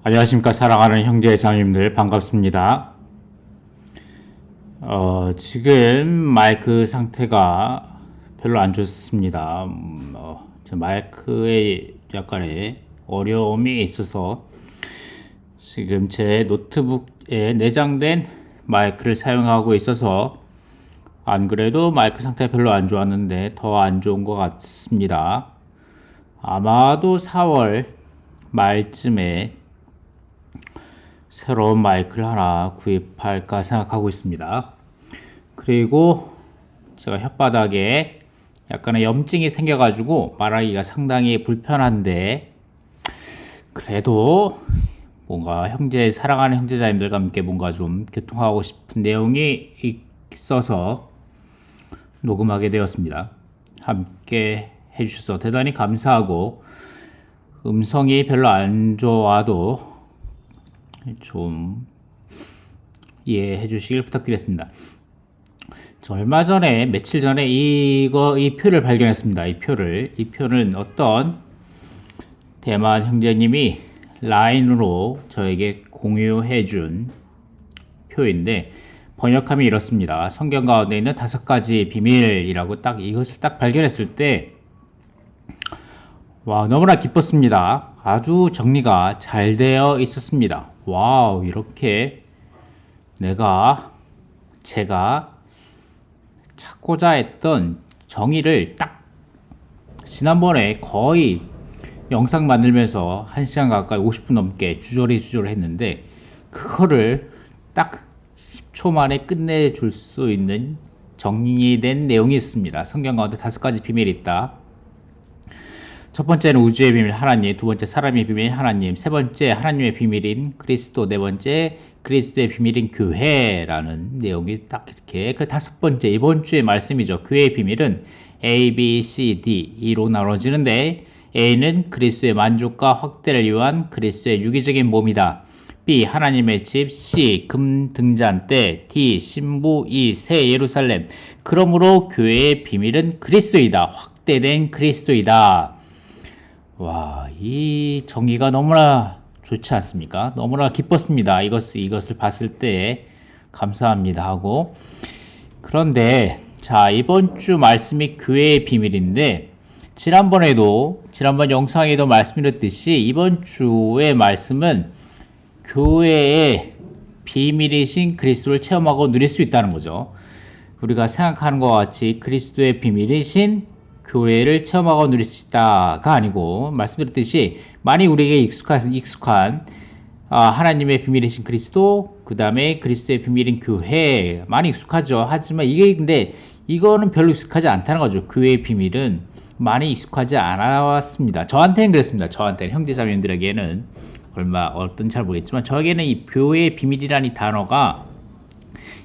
안녕하십니까. 사랑하는 형제 자매님들 반갑습니다. 지금 마이크 상태가 별로 안 좋습니다. 제 마이크에 약간의 어려움이 있어서 지금 제 노트북에 내장된 마이크를 사용하고 있어서 안 그래도 마이크 상태가 별로 안 좋았는데 더 안 좋은 것 같습니다. 아마도 4월 말쯤에 새로운 마이크를 하나 구입할까 생각하고 있습니다. 그리고 제가 혓바닥에 약간의 염증이 생겨가지고 말하기가 상당히 불편한데, 그래도 뭔가 사랑하는 형제자님들과 함께 뭔가 좀 교통하고 싶은 내용이 있어서 녹음하게 되었습니다. 함께 해주셔서 대단히 감사하고, 음성이 별로 안 좋아도 좀 이해해 주시길 부탁드리겠습니다. 얼마 전에, 며칠 전에 이 표를 발견했습니다. 이 표는 어떤 대만 형제님이 라인으로 저에게 공유해 준 표인데, 번역함이 이렇습니다. 성경 가운데 있는 5가지 비밀이라고 이것을 발견했을 때, 와, 너무나 기뻤습니다. 아주 정리가 잘 되어 있었습니다. 와우, 이렇게 제가 찾고자 했던 정의를 지난번에 거의 영상 만들면서 1시간 가까이 50분 넘게 주저리 했는데, 그거를 딱 10초 만에 끝내줄 수 있는 정리된 내용이 있습니다. 성경 가운데 5가지 비밀이 있다. 첫 번째는 우주의 비밀 하나님, 두 번째 사람의 비밀 하나님, 세 번째 하나님의 비밀인 그리스도, 네 번째 그리스도의 비밀인 교회라는 내용이 이렇게, 그 5번째 이번 주의 말씀이죠. 교회의 비밀은 A, B, C, D로 나눠지는데, A는 그리스도의 만족과 확대를 위한 그리스도의 유기적인 몸이다. B, 하나님의 집. C, 금 등잔대. D, 신부. E, 새 예루살렘. 그러므로 교회의 비밀은 그리스도이다. 확대된 그리스도이다. 와, 이 정의가 너무나 좋지 않습니까? 너무나 기뻤습니다. 이것을 봤을 때 감사합니다 하고. 그런데 자, 이번 주 말씀이 교회의 비밀인데, 지난번 영상에도 말씀드렸듯이 이번 주의 말씀은 교회의 비밀이신 그리스도를 체험하고 누릴 수 있다는 거죠. 우리가 생각하는 것과 같이 그리스도의 비밀이신 교회를 체험하고 누릴 수 있다가 아니고, 말씀드렸듯이 많이 우리에게 익숙한 하나님의 비밀이신 그리스도, 그 다음에 그리스도의 비밀인 교회, 많이 익숙하죠. 하지만 근데 이거는 별로 익숙하지 않다는 거죠. 교회의 비밀은 많이 익숙하지 않았습니다. 저한테는 그랬습니다. 형제자매님들에게는 어떤지 잘 모르겠지만, 저에게는 이 교회의 비밀이라는 이 단어가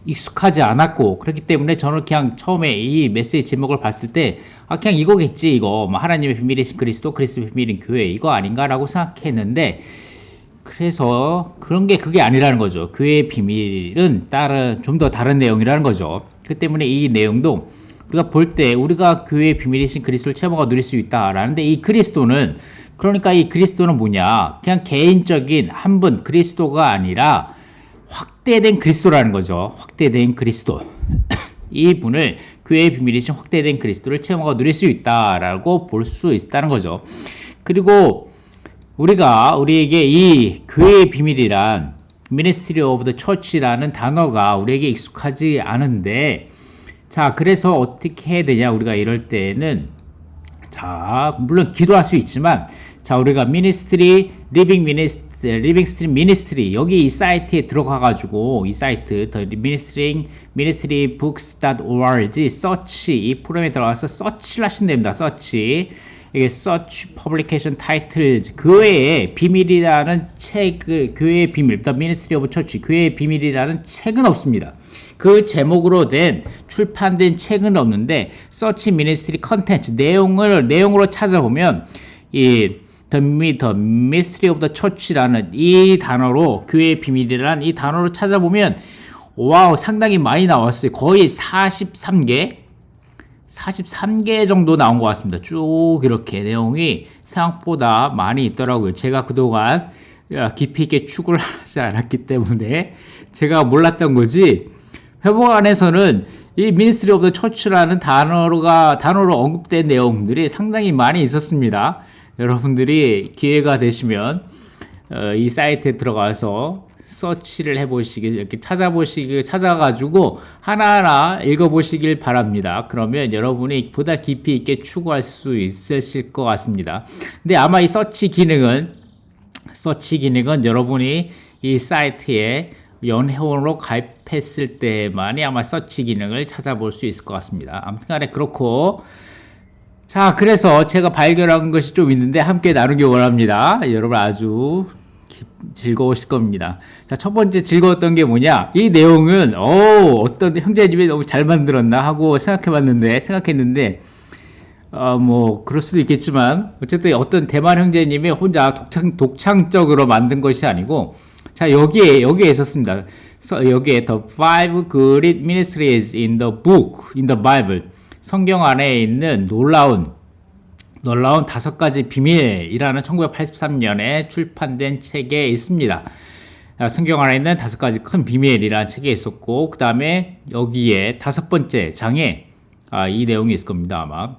익숙하지 않았고, 그렇기 때문에 저는 그냥 처음에 이 메시지 제목을 봤을 때 그냥 이거겠지, 이거 하나님의 비밀이신 그리스도, 그리스도의 비밀인 교회, 이거 아닌가라고 생각했는데, 그래서 그게 아니라는 거죠. 교회의 비밀은 좀 더 다른 내용이라는 거죠. 그 때문에 이 내용도 우리가 볼 때, 우리가 교회의 비밀이신 그리스도를 체험하고 누릴 수 있다라는데, 이 그리스도는 뭐냐, 그냥 개인적인 한 분 그리스도가 아니라 확대된 그리스도라는 거죠. 확대된 그리스도. 이 분을, 교회의 비밀이신 확대된 그리스도를 체험하고 누릴 수 있다라고 볼 수 있다는 거죠. 그리고 우리에게 이 교회의 비밀이란 Ministry of the Church라는 단어가 우리에게 익숙하지 않은데, 자, 그래서 어떻게 해야 되냐, 우리가 이럴 때는, 자, 물론 기도할 수 있지만, 자, 우리가 리빙 스트림 미니스트리, 여기 이 사이트에 들어가가지고, 이 사이트 ministrybooks.org 서치, 이 프로그램에 들어가서 서치를 하시면 됩니다. 서치, 이게 서치 퍼블리케이션 타이틀, 교회의 비밀이라는 교회의 비밀, The Ministry of Church, 교회의 비밀이라는 책은 없습니다. 그 제목으로 출판된 책은 없는데, 서치 미니스트리 컨텐츠, 내용으로 찾아보면, The Mystery of the Church라는 이 단어로, 교회의 비밀이라는 이 단어로 찾아보면, 와우, 상당히 많이 나왔어요. 거의 43개 정도 나온 것 같습니다. 쭉 이렇게 내용이 생각보다 많이 있더라고요. 제가 그동안 깊이 있게 추구를 하지 않았기 때문에 제가 몰랐던 거지. 회복 안에서는 이 Ministry of the Church라는 단어로 언급된 내용들이 상당히 많이 있었습니다. 여러분들이 기회가 되시면 이 사이트에 들어가서 서치를 해보시길, 이렇게 찾아가지고 하나하나 읽어보시길 바랍니다. 그러면 여러분이 보다 깊이 있게 추구할 수 있으실 것 같습니다. 근데 아마 이 서치 기능은 여러분이 이 사이트에 연회원으로 가입했을 때만이 아마 서치 기능을 찾아볼 수 있을 것 같습니다. 아무튼 간에 그렇고, 자, 그래서 제가 발견한 것이 좀 있는데 함께 나누기 원합니다. 여러분 아주 즐거우실 겁니다. 자, 첫 번째 즐거웠던 게 뭐냐? 이 내용은 어떤 형제님이 너무 잘 만들었나 하고 생각했는데 뭐 그럴 수도 있겠지만 어쨌든 어떤 대만 형제님이 혼자 독창적으로 만든 것이 아니고, 자, 여기에 있었습니다. 여기에 The Five Great Ministries in the Bible, 성경 안에 있는 놀라운 5가지 비밀이라는 1983년에 출판된 책에 있습니다. 성경 안에 있는 5가지 큰 비밀이라는 책에 있었고, 그 다음에 여기에 5번째 장에 이 내용이 있을 겁니다. 아마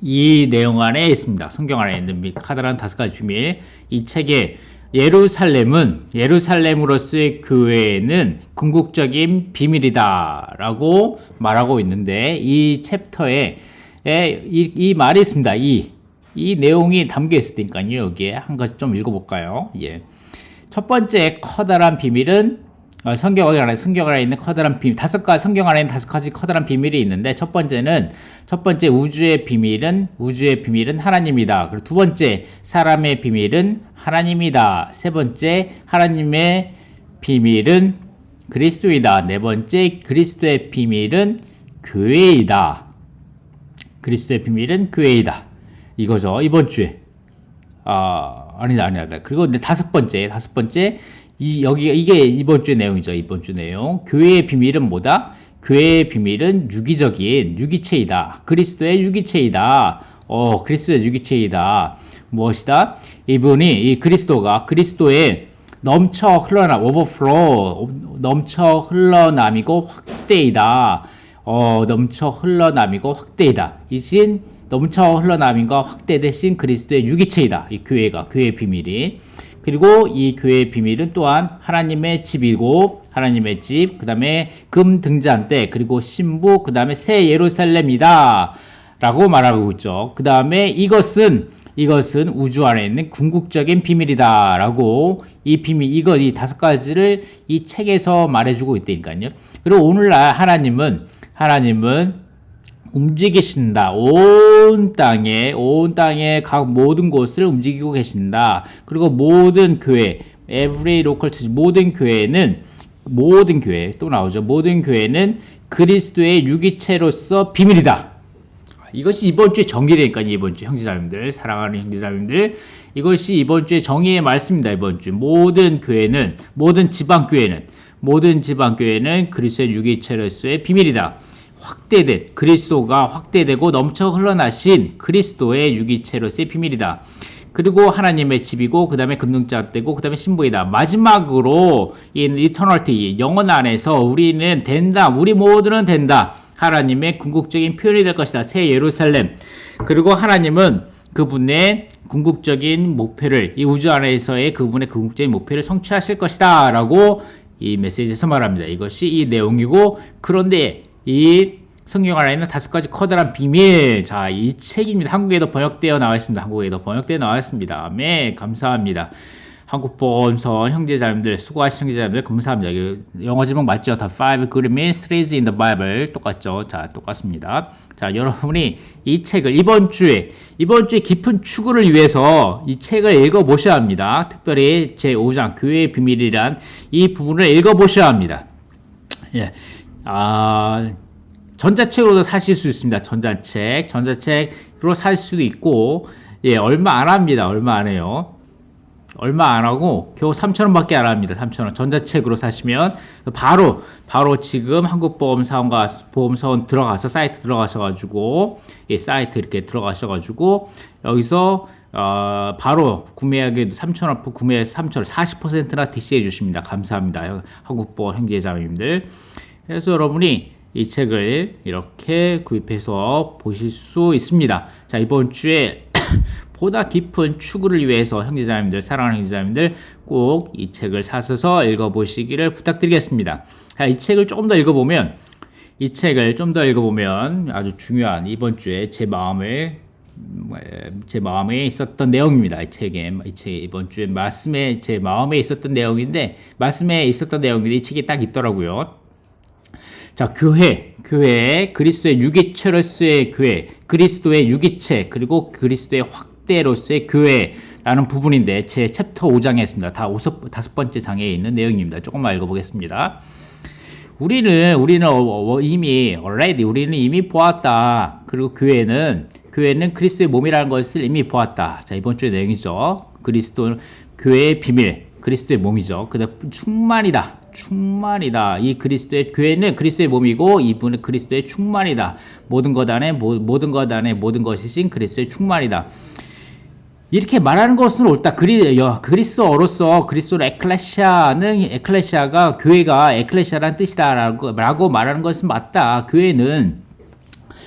이 내용 안에 있습니다. 성경 안에 있는 커다란 5가지 비밀. 이 책에 예루살렘으로서의 교회는 궁극적인 비밀이다 라고 말하고 있는데, 이 챕터에 이 말이 있습니다. 이 내용이 담겨 있을 테니까요. 여기에 한 가지 좀 읽어볼까요? 예. 첫 번째 커다란 비밀은 성경 안에 있는 커다란 비밀, 성경 안에 있는 5가지 커다란 비밀이 있는데, 첫 번째 우주의 비밀은 하나님이다. 그리고 두 번째 사람의 비밀은 하나님이다. 세 번째 하나님의 비밀은 그리스도이다. 네 번째 그리스도의 비밀은 교회이다. 이거죠. 이번 주에. 아니다. 그리고 5번째. 이게 이번 주 내용이죠. 이번 주 내용. 교회의 비밀은 뭐다? 교회의 비밀은 유기체이다. 그리스도의 유기체이다. 무엇이다? 이 그리스도의 넘쳐 흘러남이고 확대이다. 넘쳐 흘러남인과 확대 대신 그리스도의 유기체이다. 이 교회의 비밀이. 그리고 이 교회의 비밀은 또한 하나님의 집이고, 하나님의 집, 그 다음에 금 등잔대, 그리고 신부, 그 다음에 새 예루살렘이다 라고 말하고 있죠. 그 다음에 이것은 우주 안에 있는 궁극적인 비밀이다 라고 이 5가지를 이 책에서 말해주고 있다니까요. 그리고 오늘날 하나님은 움직이신다. 온 땅에 각 모든 곳을 움직이고 계신다. 그리고 모든 교회, every local church, 모든 교회 또 나오죠. 모든 교회는 그리스도의 유기체로서 비밀이다. 이것이 이번 주의 정의라니까요. 이번 주 형제자매들, 사랑하는 형제자매들, 이것이 이번 주의 정의의 말씀입니다. 이번 주 모든 지방 교회는 그리스도의 유기체로서의 비밀이다. 그리스도가 확대되고 넘쳐 흘러나신 그리스도의 유기체로서의 비밀이다. 그리고 하나님의 집이고, 그 다음에 금등잔대고, 그 다음에 신부이다. 마지막으로 in eternity, 영원 안에서 우리 모두는 된다. 하나님의 궁극적인 표현이 될 것이다. 새 예루살렘. 그리고 하나님은 그분의 궁극적인 목표를, 이 우주 안에서의 그분의 궁극적인 목표를 성취하실 것이다 라고 이 메시지에서 말합니다. 이것이 이 내용이고, 그런데 이 성경 안에 있는 5가지 커다란 비밀. 자, 이 책입니다. 한국에도 번역되어 나와 있습니다. 네, 감사합니다. 한국 보험선 형제자매들, 수고하신 형제자매들 감사합니다. 영어 제목 맞죠? The Five Great Ministries in the Bible 똑같죠? 자, 똑같습니다. 자, 여러분이 이 책을 이번 주에 깊은 추구를 위해서 이 책을 읽어보셔야 합니다. 특별히 제5장 교회의 비밀이란 이 부분을 읽어보셔야 합니다. 예. 전자책으로도 사실 수 있습니다. 전자책으로 살 수도 있고, 예, 얼마 안 합니다. 얼마 안 해요. 얼마 안 하고 겨우 3,000원밖에 안 합니다. 3,000원. 전자책으로 사시면 바로 지금 한국보험사원 들어가서 사이트 들어가셔가지고, 이 사이트 이렇게 들어가셔가지고 여기서 바로 구매하기에도 3,000원 구매해서 3,000원 40%나 DC해 주십니다. 감사합니다. 한국보 형제자매님들. 그래서 여러분이 이 책을 이렇게 구입해서 보실 수 있습니다. 자, 이번 주에 보다 깊은 추구를 위해서 형제자매님들, 사랑하는 형제자매님들 꼭 이 책을 사셔서 읽어보시기를 부탁드리겠습니다. 자, 이 책을 조금 더 읽어보면 아주 중요한 이번 주에 제 마음에 있었던 내용입니다. 이 책에 이번 주에 말씀에 제 마음에 있었던 내용인데 이 책에 딱 있더라고요. 자, 교회, 그리스도의 유기체로서의 교회, 그리스도의 유기체, 그리고 그리스도의 확대로서의 교회라는 부분인데 제 챕터 5장에 있습니다. 다섯 번째 장에 있는 내용입니다. 조금만 읽어보겠습니다. 우리는 이미 보았다. 그리고 교회는 그리스도의 몸이라는 것을 이미 보았다. 자, 이번 주의 내용이죠. 교회의 비밀, 그리스도의 몸이죠. 그다음 충만이다. 이 그리스도의 교회는 그리스도의 몸이고 이분은 그리스도의 충만이다. 모든 것 안에 모든 것이신 그리스도의 충만이다. 이렇게 말하는 것은 옳다. 그리스도로서 그리스도 에클레시아가 교회가 에클레시아라는 뜻이다라고 말하는 것은 맞다. 교회는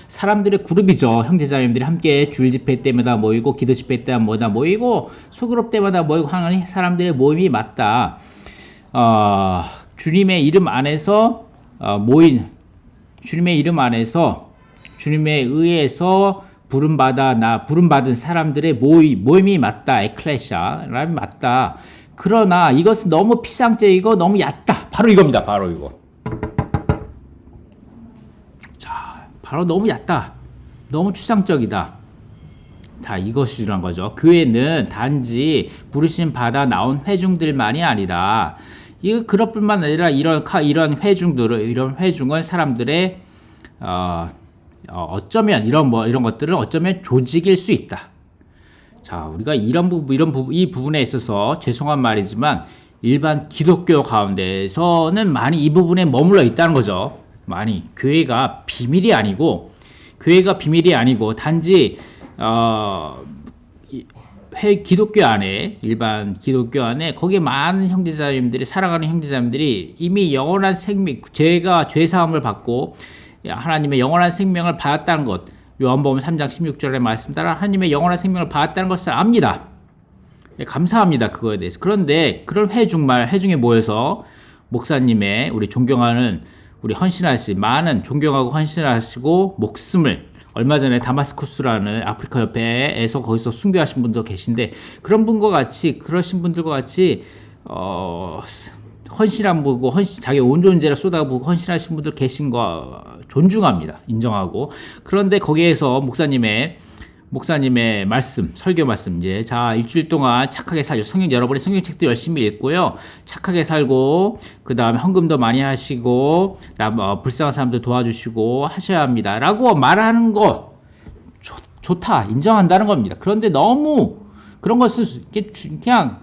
사람들의 그룹이죠. 형제자매님들이 함께 주일 집회 때마다 모이고 기도 집회 때마다 모이고 소그룹 때마다 모이고 하는 사람들의 모임이 맞다. 주님의 이름 안에서 주님의 의해서 부름받은 사람들의 모임이 맞다. 에클레시아라면 맞다. 그러나 이것은 너무 피상적이고 너무 얕다. 바로 이겁니다. 바로 이거. 바로 너무 얕다. 너무 추상적이다. 자, 이것이란 거죠. 교회는 단지 부르심 받아 나온 회중들만이 아니다. 그럴 뿐만 아니라 이런 회중은 사람들의 어쩌면 이런 것들은 어쩌면 조직일 수 있다. 자, 우리가 이 부분에 있어서 죄송한 말이지만 일반 기독교 가운데서는 많이 이 부분에 머물러 있다는 거죠. 많이 교회가 비밀이 아니고 단지 일반 기독교 안에 거기에 많은 사랑하는 형제자매님들이 이미 영원한 생명, 죄 사함을 받고 하나님의 영원한 생명을 받았다는 것, 요한복음 3장 16절의 말씀 따라 하나님의 영원한 생명을 받았다는 것을 압니다. 감사합니다. 그거에 대해서. 그런데 그런 회중에 모여서 목사님의 우리 존경하는 우리 존경하고 헌신하시고 목숨을 얼마 전에 다마스쿠스라는 아프리카 옆에서 거기서 순교하신 분도 계신데 그러신 분들과 같이 헌신한 분고 자기 온 존재를 쏟아부고 헌신하신 분들 계신 거 존중합니다. 인정하고. 그런데 거기에서 목사님의 설교 말씀, 이제, 자, 일주일 동안 착하게 살죠. 여러분의 성경책도 열심히 읽고요. 착하게 살고, 그 다음에 헌금도 많이 하시고, 불쌍한 사람들 도와주시고 하셔야 합니다. 라고 말하는 거, 좋다. 인정한다는 겁니다. 그런데 너무, 그런 것을 그냥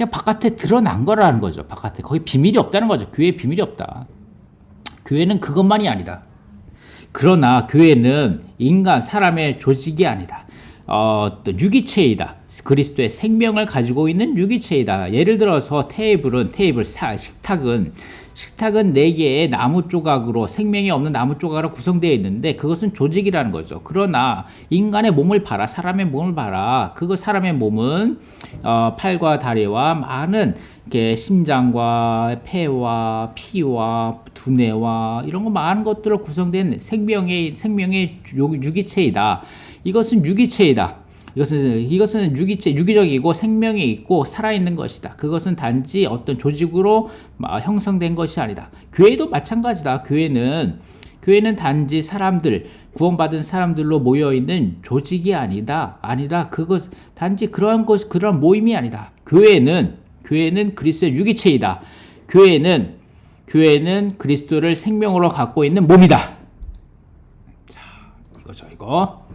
바깥에 드러난 거라는 거죠. 바깥에. 거기 비밀이 없다는 거죠. 교회에 비밀이 없다. 교회는 그것만이 아니다. 그러나 교회는 사람의 조직이 아니다. 유기체이다. 그리스도의 생명을 가지고 있는 유기체이다. 예를 들어서 식탁은 4개의 나무 조각으로, 생명이 없는 나무 조각으로 구성되어 있는데 그것은 조직이라는 거죠. 그러나 사람의 몸을 봐라. 사람의 몸은 팔과 다리와 많은 심장과 폐와 피와 두뇌와 이런 거 많은 것들로 구성된 생명의 유기체이다. 이것은 유기체이다. 이것은 유기적이고 생명이 있고 살아있는 것이다. 그것은 단지 어떤 조직으로 형성된 것이 아니다. 교회도 마찬가지다. 교회는 단지 구원받은 사람들로 모여있는 조직이 아니다. 그것 단지 그런 모임이 아니다. 교회는 그리스도의 유기체이다. 교회는 그리스도를 생명으로 갖고 있는 몸이다. 자, 이거죠, 이거.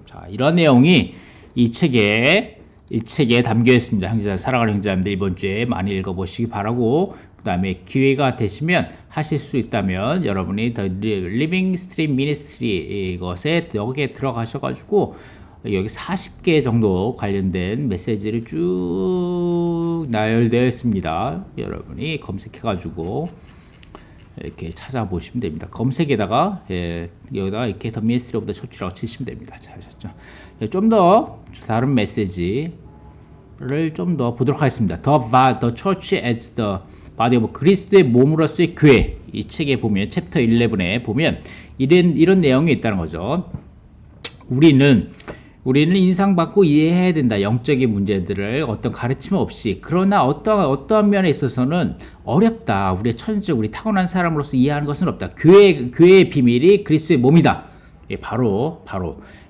자, 이런 내용이 이 책에 담겨 있습니다. 사랑하는 형제자매들 이번 주에 많이 읽어보시기 바라고, 그 다음에 기회가 되시면 하실 수 있다면 여러분이 The Living Stream Ministry 이것에 여기에 들어가셔가지고 여기 40개 정도 관련된 메시지를 쭉 나열되어 있습니다. 여러분이 검색해가지고 이렇게 찾아보시면 됩니다. 검색에다가 여기다가 이렇게 The Ministry of the Church라고 치시면 됩니다. 잘하셨죠? 좀 더 다른 메시지를 좀 더 보도록 하겠습니다. The Church as the Body of 그리스도의 몸으로서의 교회. 이 책에 보면 챕터 11에 보면 이런 내용이 있다는 거죠. 우리는 인상받고 이해해야 된다. 영적인 문제들을 어떤 가르침 없이. 그러나 어떠한 면에 있어서는 어렵다. 우리의 천적, 우리 타고난 사람으로서 이해하는 것은 없다. 교회의 비밀이 그리스도의 몸이다. 예, 바로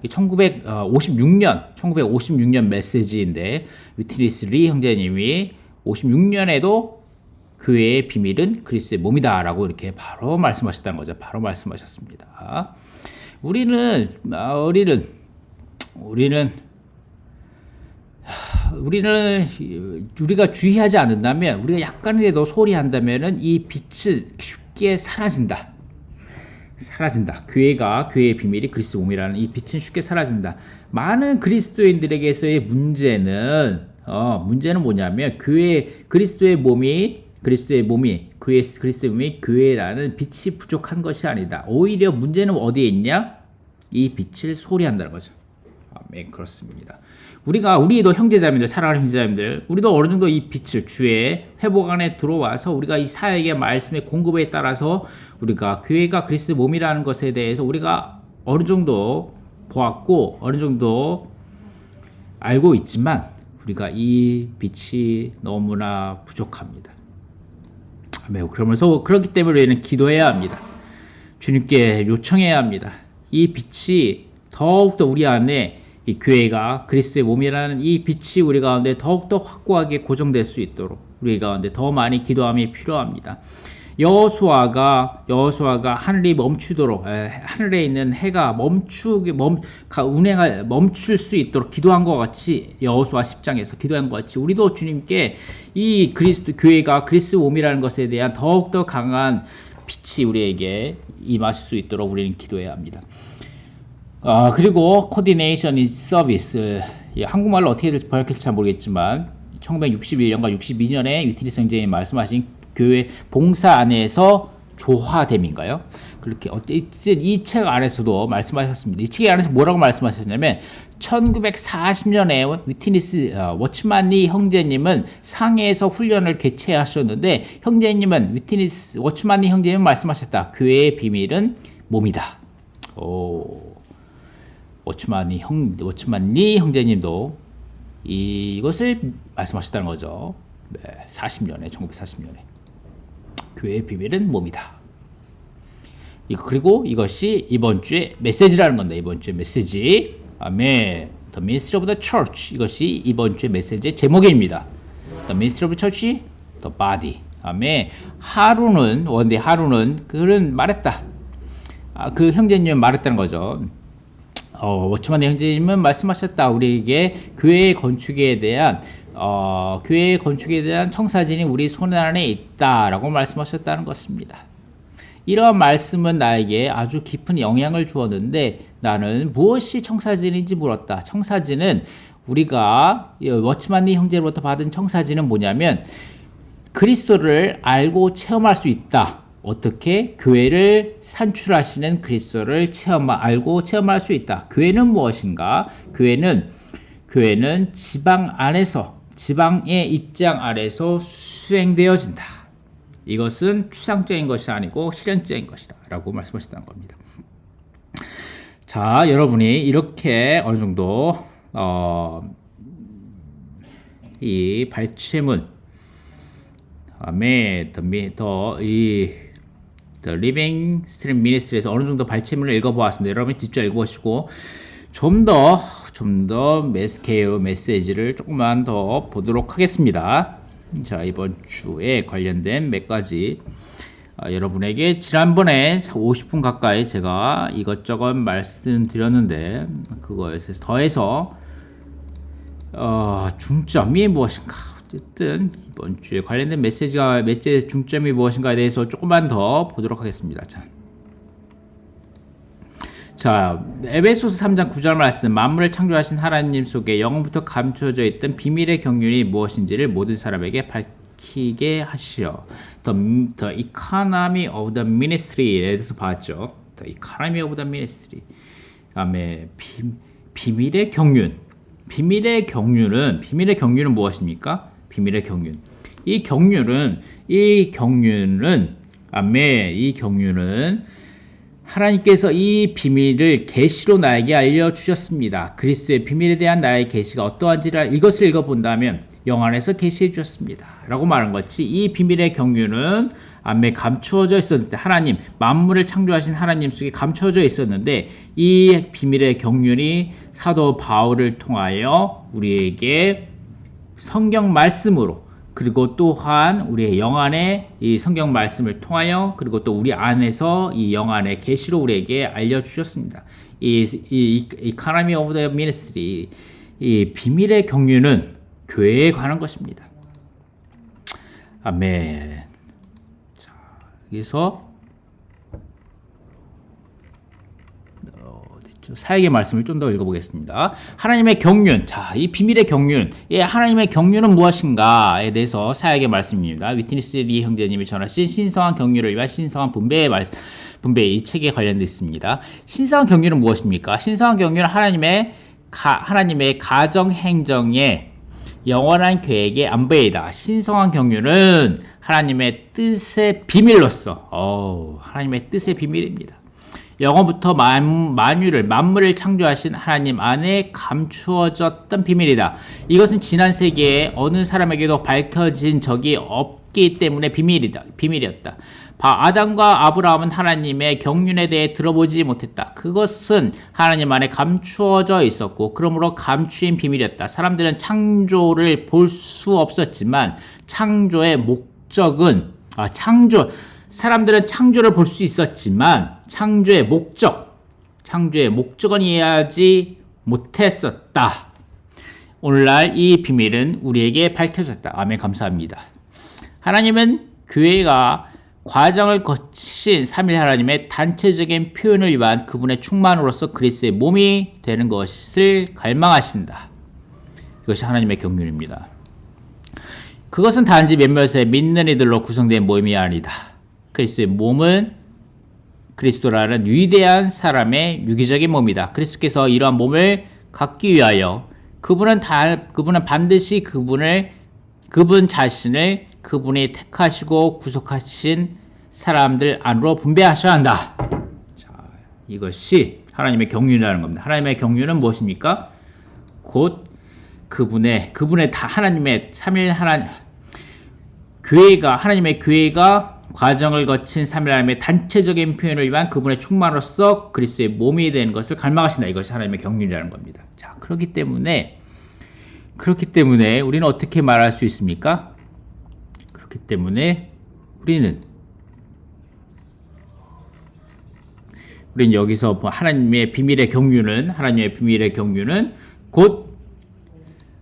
1956년 메시지인데 위트니스 리 형제님이 56년에도 교회의 비밀은 그리스도의 몸이다라고 이렇게 바로 말씀하셨다는 거죠. 바로 말씀하셨습니다. 우리는 우리가 주의하지 않는다면, 우리가 약간이라도 소홀히 한다면은 이 빛은 쉽게 사라진다. 교회의 비밀이 그리스도 몸이라는 이 빛은 쉽게 사라진다. 많은 그리스도인들에게서의 문제는 뭐냐면 그리스도의 몸이 교회라는 빛이 부족한 것이 아니다. 오히려 문제는 어디에 있냐? 이 빛을 소홀히 한다는 거죠. 아멘. 그렇습니다. 우리도 형제자매들, 사랑하는 형제자매들, 우리도 어느 정도 이 빛을 주의 회복 안에 들어와서 우리가 이 사역의 말씀의 공급에 따라서 우리가 교회가 그리스도의 몸이라는 것에 대해서 우리가 어느 정도 보았고 어느 정도 알고 있지만 우리가 이 빛이 너무나 부족합니다. 아멘. 그러면서 그렇기 때문에 우리는 기도해야 합니다. 주님께 요청해야 합니다. 이 빛이 더욱더 우리 안에 이 교회가 그리스도의 몸이라는 이 빛이 우리 가운데 더욱더 확고하게 고정될 수 있도록 우리 가운데 더 많이 기도함이 필요합니다. 여호수아가 하늘이 멈추도록, 하늘에 있는 해가 운행을 멈출 수 있도록 기도한 것 같이, 여호수아 10장에서 기도한 것 같이 우리도 주님께 이 교회가 그리스도 몸이라는 것에 대한 더욱더 강한 빛이 우리에게 임하실 수 있도록 우리는 기도해야 합니다. 그리고 coordination is service. 한국말로 어떻게 번역할지 잘 모르겠지만 1961년과 62년에 위트니스 선생님이 말씀하신 교회 봉사 안에서 조화됨인가요? 그렇게 이 책 안에서도 말씀하셨습니다. 이 책 안에서 뭐라고 말씀하셨냐면 1940년에 위트니스 워츠만리 형제님은 상해에서 훈련을 개최하셨는데 워츠만리 형제님은 말씀하셨다. 교회의 비밀은 몸이다. 워츠만리 형제님도 이것을 말씀하셨다는 거죠. 네, 1940년에 교회의 비밀은 몸이다. 그리고 이것이 이번 주의 메시지라는 건데, 이번 주의 메시지, 아멘. The Ministry of the Church. 이것이 이번 주의 메시지의 제목입니다. The Ministry of the Church, the Body. 아멘. 하루는 그는 말했다. 그 형제님은 말했다는 거죠. 워치만 형제님은 말씀하셨다. 우리에게 교회의 건축에 대한 청사진이 우리 손 안에 있다라고 말씀하셨다는 것입니다. 이러한 말씀은 나에게 아주 깊은 영향을 주었는데 나는 무엇이 청사진인지 물었다. 청사진은 우리가 워치만리 형제로부터 받은 청사진은 뭐냐면 그리스도를 알고 체험할 수 있다. 어떻게? 교회를 산출하시는 그리스도를 알고 체험할 수 있다. 교회는 무엇인가? 교회는 지방의 입장 아래서 수행되어진다. 이것은 추상적인 것이 아니고 실행적인 것이다 라고 말씀하셨다는 겁니다. 자, 여러분이 이렇게 어느 정도 이 발췌문 The Living Stream Ministry에서 어느 정도 발췌문을 읽어보았습니다. 여러분이 직접 읽어보시고 좀 더 메시지를 조금만 더 보도록 하겠습니다. 자, 이번 주에 관련된 몇 가지 여러분에게 지난번에 50분 가까이 제가 이것저것 말씀드렸는데 그거에 더해서 중점이 무엇인가, 어쨌든 이번 주에 관련된 메시지 중점이 무엇인가에 대해서 조금만 더 보도록 하겠습니다. 자, 에베소서 3장 9절 말씀, 만물을 창조하신 하나님 속에 영원부터 감춰져 있던 비밀의 경륜이 무엇인지를 모든 사람에게 밝히게 하시어. The economy of the ministry에 대해서 봤죠. The economy of the ministry. 다음에 비밀의 경륜. 비밀의 경륜은 무엇입니까? 비밀의 경륜. 이 경륜은 하나님께서 이 비밀을 계시로 나에게 알려주셨습니다. 그리스도의 비밀에 대한 나의 계시가 어떠한지를 이것을 읽어본다면 영 안에서 계시해 주셨습니다. 라고 말한 것이 이 비밀의 경륜은 감추어져 있었는데 하나님, 만물을 창조하신 하나님 속에 감추어져 있었는데 이 비밀의 경륜이 사도 바울을 통하여 우리에게 성경 말씀으로 그리고 또한 우리의 영 안에 이 성경 말씀을 통하여 그리고 또 우리 안에서 이 영 안의 계시로 우리에게 알려주셨습니다. 이 economy of the ministry, 이 비밀의 경륜은 교회에 관한 것입니다. 아멘. 자, 여기서 사역의 말씀을 좀 더 읽어보겠습니다. 하나님의 경륜. 자, 이 비밀의 경륜. 하나님의 경륜은 무엇인가에 대해서 사역의 말씀입니다. 위트니스 리 형제님이 전하신 신성한 경륜을 위한 신성한 분배 이 책에 관련되어 있습니다. 신성한 경륜은 무엇입니까? 신성한 경륜은 하나님의 가정 행정에 영원한 계획의 안배이다. 신성한 경륜은 하나님의 뜻의 비밀로서 하나님의 뜻의 비밀입니다. 영원부터 만물을 창조하신 하나님 안에 감추어졌던 비밀이다. 이것은 지난 세기에 어느 사람에게도 밝혀진 적이 없기 때문에 비밀이었다. 아담과 아브라함은 하나님의 경륜에 대해 들어보지 못했다. 그것은 하나님 안에 감추어져 있었고 그러므로 감추인 비밀이었다. 사람들은 창조를 볼 수 없었지만 창조의 목적은 사람들은 창조를 볼 수 있었지만 창조의 목적은 이해하지 못했었다. 오늘날 이 비밀은 우리에게 밝혀졌다. 아멘. 감사합니다. 하나님은 교회가 과정을 거친 삼위 하나님의 단체적인 표현을 위한 그분의 충만으로서 그리스도의 몸이 되는 것을 갈망하신다. 이것이 하나님의 경륜입니다. 그것은 단지 몇몇의 믿는 이들로 구성된 모임이 아니다. 그리스도의 몸은 그리스도라는 위대한 사람의 유기적인 몸이다. 그리스도께서 이러한 몸을 갖기 위하여 그분은 반드시 그분 자신을 그분이 택하시고 구속하신 사람들 안으로 분배하셔야 한다. 자, 이것이 하나님의 경륜이라는 겁니다. 하나님의 경륜은 무엇입니까? 곧 그분의 다 하나님의 삼일 하나님의 교회가 과정을 거친 삼일 하나님의 단체적인 표현을 위한 그분의 충만으로서 그리스도의 몸이 되는 것을 갈망하신다. 이것이 하나님의 경륜이라는 겁니다. 자, 그렇기 때문에 우리는 어떻게 말할 수 있습니까? 그렇기 때문에 우리는 여기서 하나님의 비밀의 경륜은 곧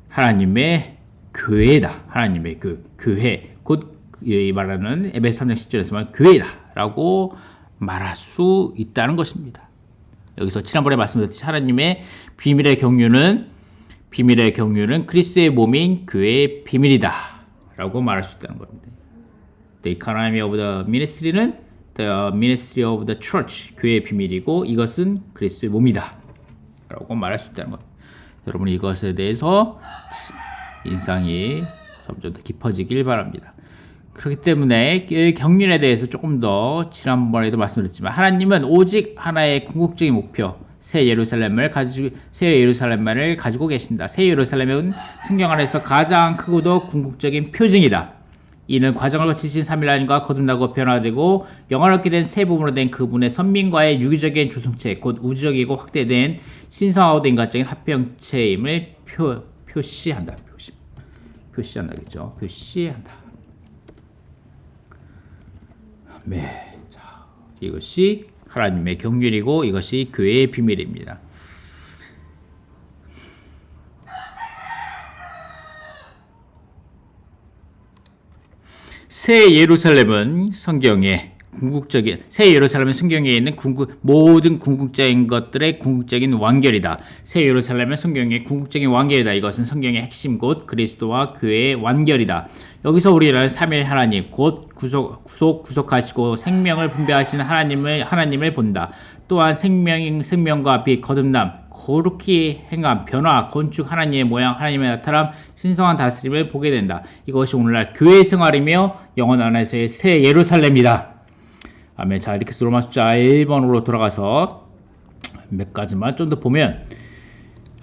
하나님의 교회다. 하나님의 교회, 곧 말하는 에베소 3장 10절에서 말하는 교회다라고 말할 수 있다는 것입니다. 여기서 지난번에 말씀드렸듯이 하나님의 비밀의 경륜은 그리스도의 몸인 교회의 비밀이다라고 말할 수 있다는 겁니다. The economy of the ministry는 the ministry of the church, 교회의 비밀이고 이것은 그리스도의 몸이다라고 말할 수 있다는 겁니다. 여러분 이것에 대해서 인상이 점점 더 깊어지길 바랍니다. 그렇기 때문에 경륜에 대해서 조금 더 지난번에도 말씀드렸지만 하나님은 오직 하나의 궁극적인 목표 새 예루살렘만을 가지고 계신다. 새 예루살렘은 성경 안에서 가장 크고도 궁극적인 표징이다. 이는 과정을 거치신 삼일 하나님과 거듭나고 변화되고 영원하게 된 새 부분으로 된 그분의 선민과의 유기적인 조성체 곧 우주적이고 확대된 신성하고도 인간적인 합병체임을 표시한다. 표시한다겠죠. 표시한다. 네, 자, 이것이 하나님의 경륜이고 이것이 교회의 비밀입니다. 새 예루살렘은 성경의 궁극적인 새 예루살렘은 성경에 있는 모든 궁극적인 것들의 궁극적인 완결이다. 새 예루살렘은 성경의 궁극적인 완결이다. 이것은 성경의 핵심 곧 그리스도와 교회의 완결이다. 여기서 우리는 삼위 하나님 곧 구속하시고 생명을 분배하시는 하나님을 본다. 또한 생명과 빛 거듭남 거룩히 행함, 변화, 건축, 하나님의 모양, 하나님의 나타남, 신성한 다스림을 보게 된다. 이것이 오늘날 교회 생활이며 영혼 안에서의 새 예루살렘이다. 아멘. 자, 이렇게 해서 로마 숫자 1번으로 돌아가서 몇 가지만 좀 더 보면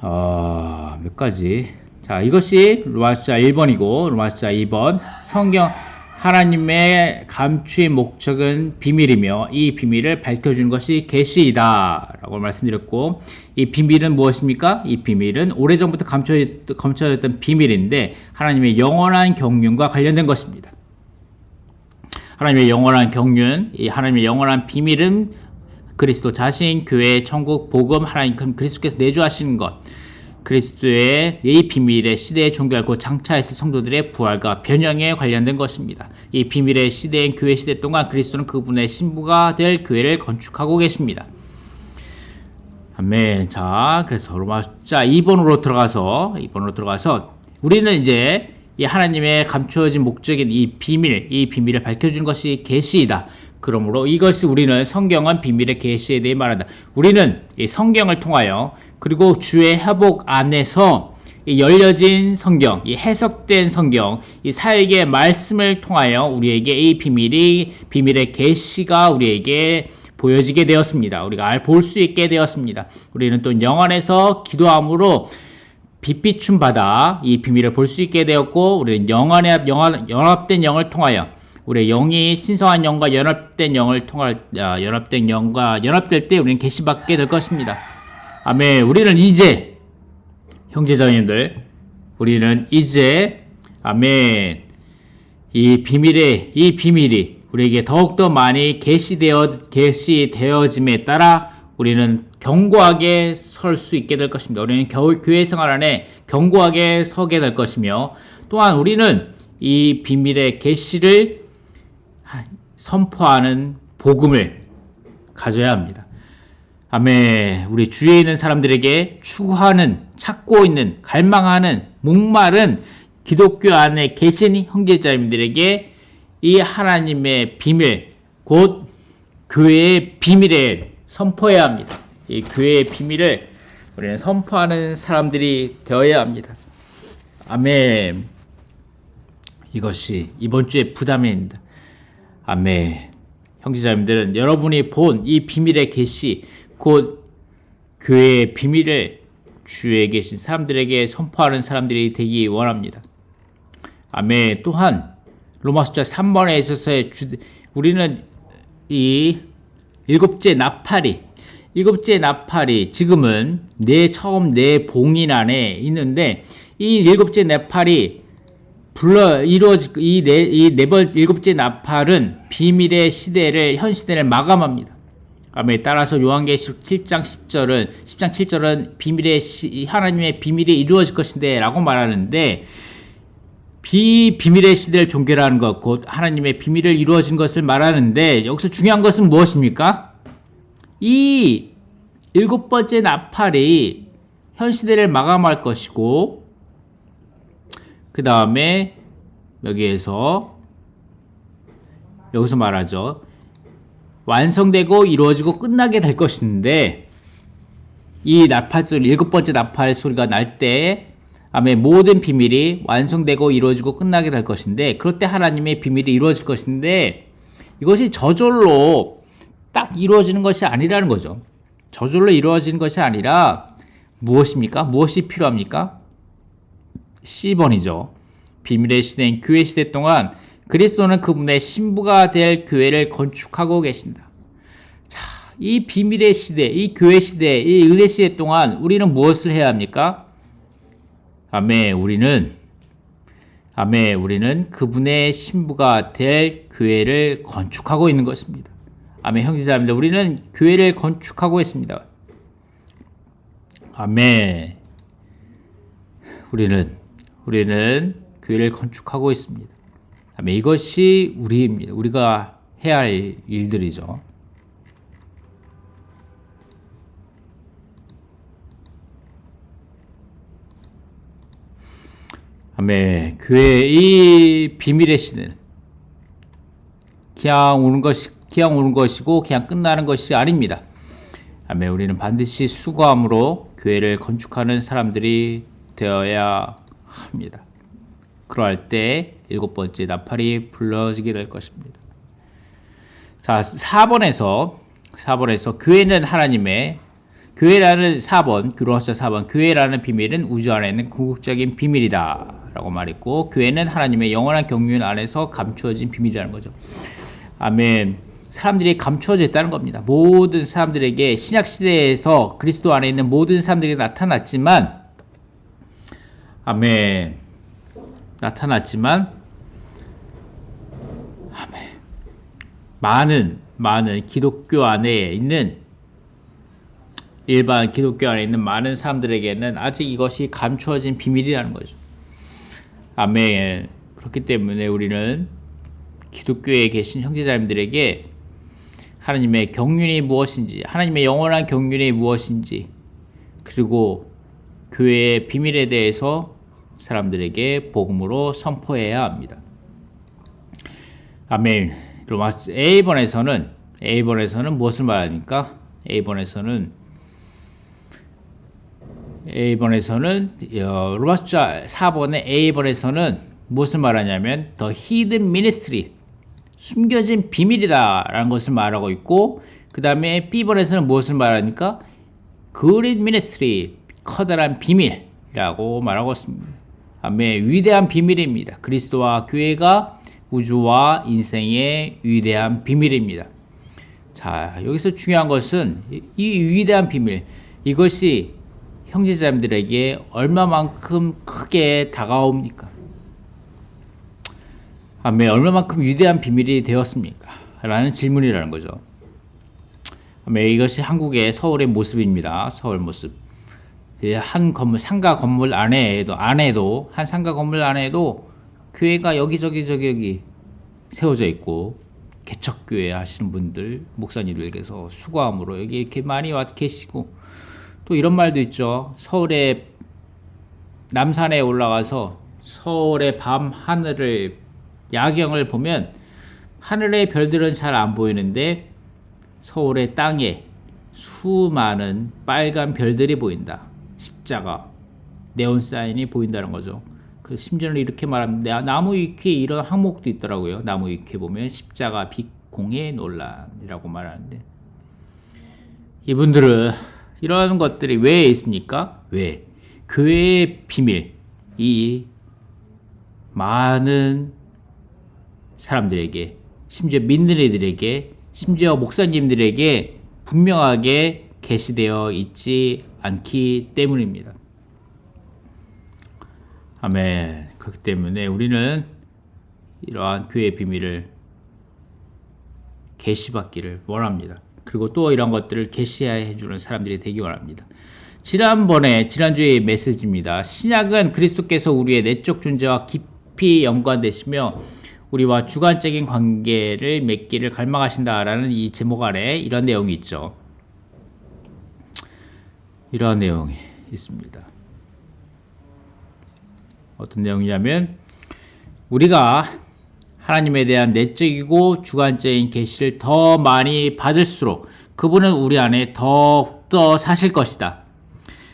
몇 가지. 자, 이것이 로마 숫자 1번이고 로마 숫자 2번 성경 하나님의 감추의 목적은 비밀이며 이 비밀을 밝혀주는 것이 계시이다 라고 말씀드렸고, 이 비밀은 무엇입니까? 이 비밀은 오래전부터 감춰졌던 비밀인데 하나님의 영원한 경륜과 관련된 것입니다. 하나님의 영원한 경륜, 이 하나님의 영원한 비밀은 그리스도 자신, 교회, 천국, 복음, 하나님 그리스도께서 내주하시는 것, 그리스도의 이 비밀의 시대에 종교하고 장차했을 성도들의 부활과 변형에 관련된 것입니다. 이 비밀의 시대인 교회 시대 동안 그리스도는 그분의 신부가 될 교회를 건축하고 계십니다. 아멘. 자, 그래서 로마 숫자 2번으로 들어가서 우리는 이제 이 하나님의 감추어진 목적인 이 비밀을 밝혀주는 것이 계시이다. 그러므로 이것이 우리는 성경은 비밀의 계시에 대해 말한다. 우리는 이 성경을 통하여 그리고 주의 회복 안에서 이 열려진 성경, 이 해석된 성경, 이 사역의 말씀을 통하여 우리에게 이 비밀의 계시가 우리에게 보여지게 되었습니다. 우리가 볼 수 있게 되었습니다. 우리는 또 영 안에서 기도함으로 빛비춤 받아 이 비밀을 볼 수 있게 되었고, 우리는 연합된 영을 통하여 우리의 영이 신성한 영과 연합될 때 우리는 계시받게 될 것입니다. 아멘. 우리는 이제 형제자매님들, 아멘, 이 비밀이 우리에게 더욱더 많이 계시되어짐에 따라 우리는 견고하게 설 수 있게 될 것입니다. 우리는 교회 생활 안에 견고하게 서게 될 것이며, 또한 우리는 이 비밀의 계시를 선포하는 복음을 가져야 합니다. 아멘. 우리 주위에 있는 사람들에게 찾고 있는, 갈망하는, 목마른 기독교 안에 계신 형제자매들에게 이 하나님의 비밀, 곧 교회의 비밀을 선포해야 합니다. 이 교회의 비밀을 우리는 선포하는 사람들이 되어야 합니다. 아멘. 이것이 이번 주의 부담입니다. 아멘. 형제자매들은 여러분이 본 이 비밀의 계시, 곧 교회의 비밀을 주위에 계신 사람들에게 선포하는 사람들이 되기 원합니다. 아멘. 또한 로마 숫자 3번에 있어서의 우리는 이 일곱째 나팔이 지금은 처음 내 봉인 안에 있는데, 이 일곱째 나팔이 일곱째 나팔은 비밀의 현 시대를 마감합니다. 아멘. 따라서 요한계시록 10장 7절은 하나님의 비밀이 이루어질 것인데 라고 말하는데, 비밀의 시대를 종결하는 것, 곧 하나님의 비밀을 이루어진 것을 말하는데, 여기서 중요한 것은 무엇입니까? 이 일곱 번째 나팔이 현 시대를 마감할 것이고, 그 다음에 여기서 말하죠. 완성되고 이루어지고 끝나게 될 것인데, 이 나팔 소리, 일곱 번째 나팔 소리가 날 때, 아멘, 모든 비밀이 완성되고 이루어지고 끝나게 될 것인데, 그럴 때 하나님의 비밀이 이루어질 것인데, 이것이 저절로 딱 이루어지는 것이 아니라는 거죠. 저절로 이루어지는 것이 아니라 무엇입니까? 무엇이 필요합니까? C번이죠. 비밀의 시대인 교회 시대 동안 그리스도는 그분의 신부가 될 교회를 건축하고 계신다. 자, 이 비밀의 시대, 이 교회 시대, 이 은혜 시대 동안 우리는 무엇을 해야 합니까? 아멘. 우리는 그분의 신부가 될 교회를 건축하고 있는 것입니다. 아멘. 형제자매들, 우리는 교회를 건축하고 있습니다. 아멘. 우리는 교회를 건축하고 있습니다. 아멘. 이것이 우리입니다. 우리가 해야 할 일들이죠. 아멘. 교회의 이 비밀의 신은 그냥 오는 것이고 그냥 끝나는 것이 아닙니다. 아멘. 우리는 반드시 수고함으로 교회를 건축하는 사람들이 되어야 합니다. 그러할 때 7번째 나팔이 불러지게 될 것입니다. 자, 4번에서 교회는 하나님의 교회라는 4번, 교로서 4번, 교회라는 비밀은 우주 안에 있는 궁극적인 비밀이다 라고 말했고, 교회는 하나님의 영원한 경륜 안에서 감추어진 비밀이라는 거죠. 아멘. 사람들이 감추어져 있다는 겁니다. 모든 사람들에게 신약시대에서 그리스도 안에 있는 모든 사람들이 나타났지만, 아멘. 많은 기독교 안에 있는 일반 기독교 안에 있는 많은 사람들에게는 아직 이것이 감추어진 비밀이라는 거죠. 아멘. 그렇기 때문에 우리는 기독교에 계신 형제자매들에게 하나님의 경륜이 무엇인지, 하나님의 영원한 경륜이 무엇인지, 그리고 교회의 비밀에 대해서 사람들에게 복음으로 선포해야 합니다. 아멘. 로마서 A번에서는 무엇을 말합니까? A번에서는 로마서 4번의 A번에서는 무엇을 말하냐면 The Hidden Ministry, 숨겨진 비밀이다 라는 것을 말하고 있고, 그 다음에 B번에서는 무엇을 말하니까 Great Ministry, 커다란 비밀이라고 말하고 있습니다. 아멘. 위대한 비밀입니다. 그리스도와 교회가 우주와 인생의 위대한 비밀입니다. 자, 여기서 중요한 것은 이 위대한 비밀, 이것이 형제자매들에게 얼마만큼 크게 다가옵니까? 아멘. 얼마만큼 위대한 비밀이 되었습니까? 라는 질문이라는 거죠. 아멘. 이것이 한국의 서울의 모습입니다. 서울 모습. 한 건물, 상가 건물 안에도 한 상가 건물 안에도 교회가 여기 세워져 있고, 개척교회 하시는 분들, 목사님들께서 수고함으로 여기 이렇게 많이 와 계시고, 또 이런 말도 있죠. 서울의 남산에 올라가서 서울의 밤 하늘을, 야경을 보면 하늘의 별들은 잘 안 보이는데 서울의 땅에 수많은 빨간 별들이 보인다. 십자가, 네온 사인이 보인다는 거죠. 그 심지어는 이렇게 말합니다. 나무 위키에 이런 항목도 있더라고요. 나무 위키에 보면 십자가 빛 공의 논란이라고 말하는데, 이분들은 이런 것들이 왜 있습니까? 왜? 교회의 비밀, 이 많은 사람들에게, 심지어 믿는 이들에게, 심지어 목사님들에게 분명하게 계시되어 있지 않기 때문입니다. 아멘. 그렇기 때문에 우리는 이러한 교회의 비밀을 계시받기를 원합니다. 그리고 또 이런 것들을 계시해 주는 사람들이 되기 원합니다. 지난주의 메시지입니다. 신약은 그리스도께서 우리의 내적 존재와 깊이 연관되시며 우리와 주관적인 관계를 맺기를 갈망하신다라는 이 제목 아래 이런 내용이 있죠. 이러한 내용이 있습니다. 어떤 내용이냐면, 우리가 하나님에 대한 내적이고 주관적인 계시를 더 많이 받을수록 그분은 우리 안에 더욱더 사실 것이다.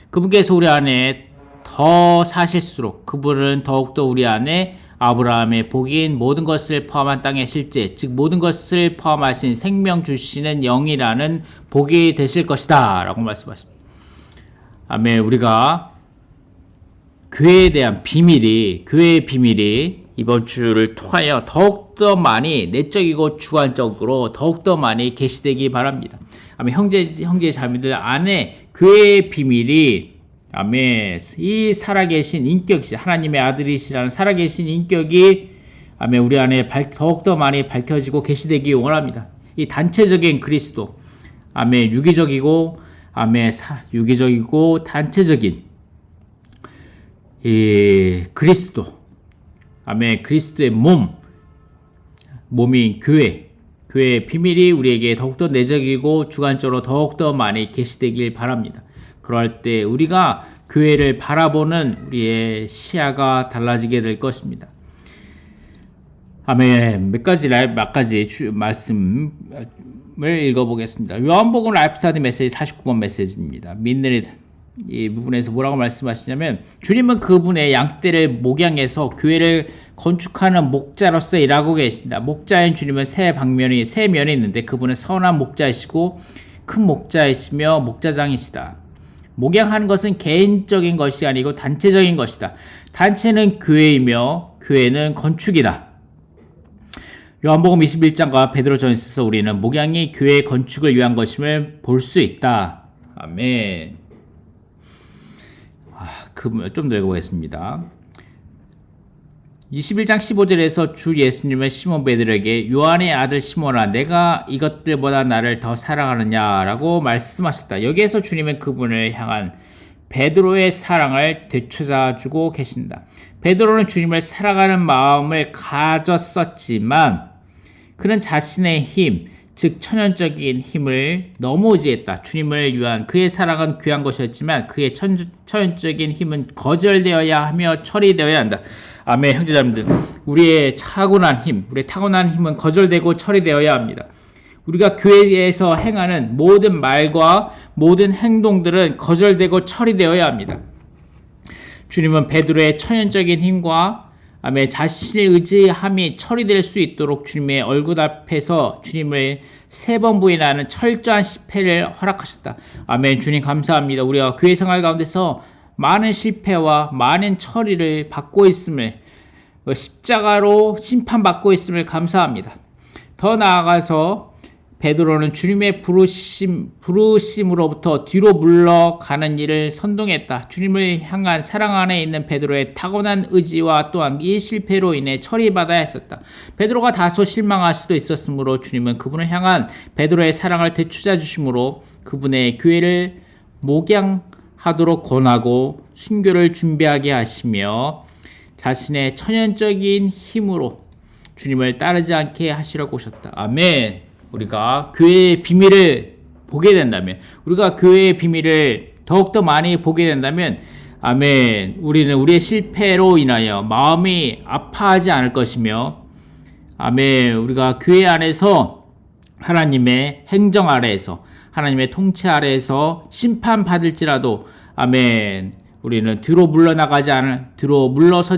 그분께서 우리 안에 더 사실수록 그분은 더욱더 우리 안에 아브라함의 복인 모든 것을 포함한 땅의 실제, 즉 모든 것을 포함하신 생명 주시는 영이라는 복이 되실 것이다 라고 말씀하십니다. 아멘. 우리가 교회에 대한 교회의 비밀이 이번 주를 통하여 더욱더 많이 내적이고 주관적으로 더욱더 많이 계시되기 바랍니다. 아멘. 형제 자매들 안에 교회의 비밀이, 아멘, 이 살아계신 인격이시, 하나님의 아들이시라는 살아계신 인격이, 아멘, 우리 안에 더욱더 많이 밝혀지고 계시되기 원합니다. 이 단체적인 그리스도, 아멘, 유기적이고 단체적인 이 그리스도, 아멘, 그리스도의 몸인 교회, 교회의 비밀이 우리에게 더욱더 내적이고 주관적으로 더욱더 많이 계시되길 바랍니다. 그럴 때 우리가 교회를 바라보는 우리의 시야가 달라지게 될 것입니다. 아멘. 몇 가지 말씀을 읽어보겠습니다. 요한복음 라이프스타디 메시지 49번 메시지입니다. 믿는 이 부분에서 뭐라고 말씀하시냐면, 주님은 그분의 양떼를 목양해서 교회를 건축하는 목자로서 일하고 계신다. 목자인 주님은 세 면이 있는데 그분은 선한 목자이시고 큰 목자이시며 목자장이시다. 목양하는 것은 개인적인 것이 아니고 단체적인 것이다. 단체는 교회이며 교회는 건축이다. 요한복음 21장과 베드로전서에서 우리는 목양이 교회의 건축을 위한 것임을 볼 수 있다. 아멘. 좀 더 읽어보겠습니다. 21장 15절에서 주 예수님은 시몬 베드로에게 요한의 아들 시몬아, 내가 이것들보다 나를 더 사랑하느냐라고 말씀하셨다. 여기에서 주님은 그분을 향한 베드로의 사랑을 되찾아주고 계신다. 베드로는 주님을 사랑하는 마음을 가졌었지만 그는 자신의 힘, 즉 천연적인 힘을 너무 의지했다. 주님을 위한 그의 사랑은 귀한 것이었지만 그의 천연적인 힘은 거절되어야 하며 처리되어야 한다. 아멘. 형제자매들, 우리의 타고난 힘은 거절되고 처리되어야 합니다. 우리가 교회에서 행하는 모든 말과 모든 행동들은 거절되고 처리되어야 합니다. 주님은 베드로의 천연적인 힘과 자신의 의지함이 처리될 수 있도록 주님의 얼굴 앞에서 주님을 3번 부인하는 철저한 실패를 허락하셨다. 아멘. 주님 감사합니다. 우리가 교회 생활 가운데서 많은 실패와 많은 처리를 받고 있음을, 십자가로 심판받고 있음을 감사합니다. 더 나아가서 베드로는 주님의 부르심으로부터 뒤로 물러가는 일을 선동했다. 주님을 향한 사랑 안에 있는 베드로의 타고난 의지와 또한 이 실패로 인해 처리받아야 했었다. 베드로가 다소 실망할 수도 있었으므로 주님은 그분을 향한 베드로의 사랑을 되찾아 주심으로 그분의 교회를 목양하도록 권하고 순교를 준비하게 하시며 자신의 천연적인 힘으로 주님을 따르지 않게 하시려고 오셨다. 아멘. 우리가 교회의 비밀을 보게 된다면, 우리가 교회의 비밀을 더욱더 많이 보게 된다면, 아멘, 우리는 우리의 실패로 인하여 마음이 아파하지 않을 것이며, 아멘, 우리가 교회 안에서 하나님의 행정 아래에서, 하나님의 통치 아래에서 심판받을지라도, 아멘, 우리는 뒤로 물러서지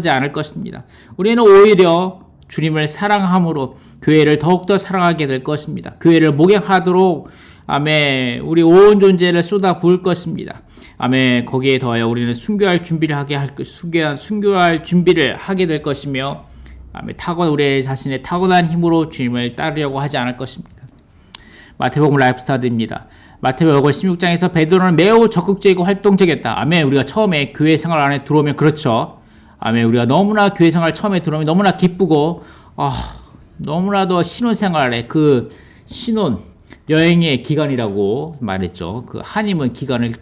않을 것입니다. 우리는 오히려 주님을 사랑함으로 교회를 더욱더 사랑하게 될 것입니다. 교회를 목양하도록 아멘, 우리 온 존재를 쏟아 부을 것입니다. 아멘. 거기에 더하여 우리는 순교할 준비를 하게 될 것이며, 아멘, 우리 자신의 타고난 힘으로 주님을 따르려고 하지 않을 것입니다. 마태복음 라이프스타드입니다. 마태복음 16장에서 베드로는 매우 적극적이고 활동적이었다. 아멘. 우리가 처음에 교회 생활 안에 들어오면 그렇죠. 아멘. 우리가 너무나 교회 생활 처음에 들어오면 너무나 기쁘고, 너무나도 신혼생활에 여행의 기간이라고 말했죠. 그 한임은 기간을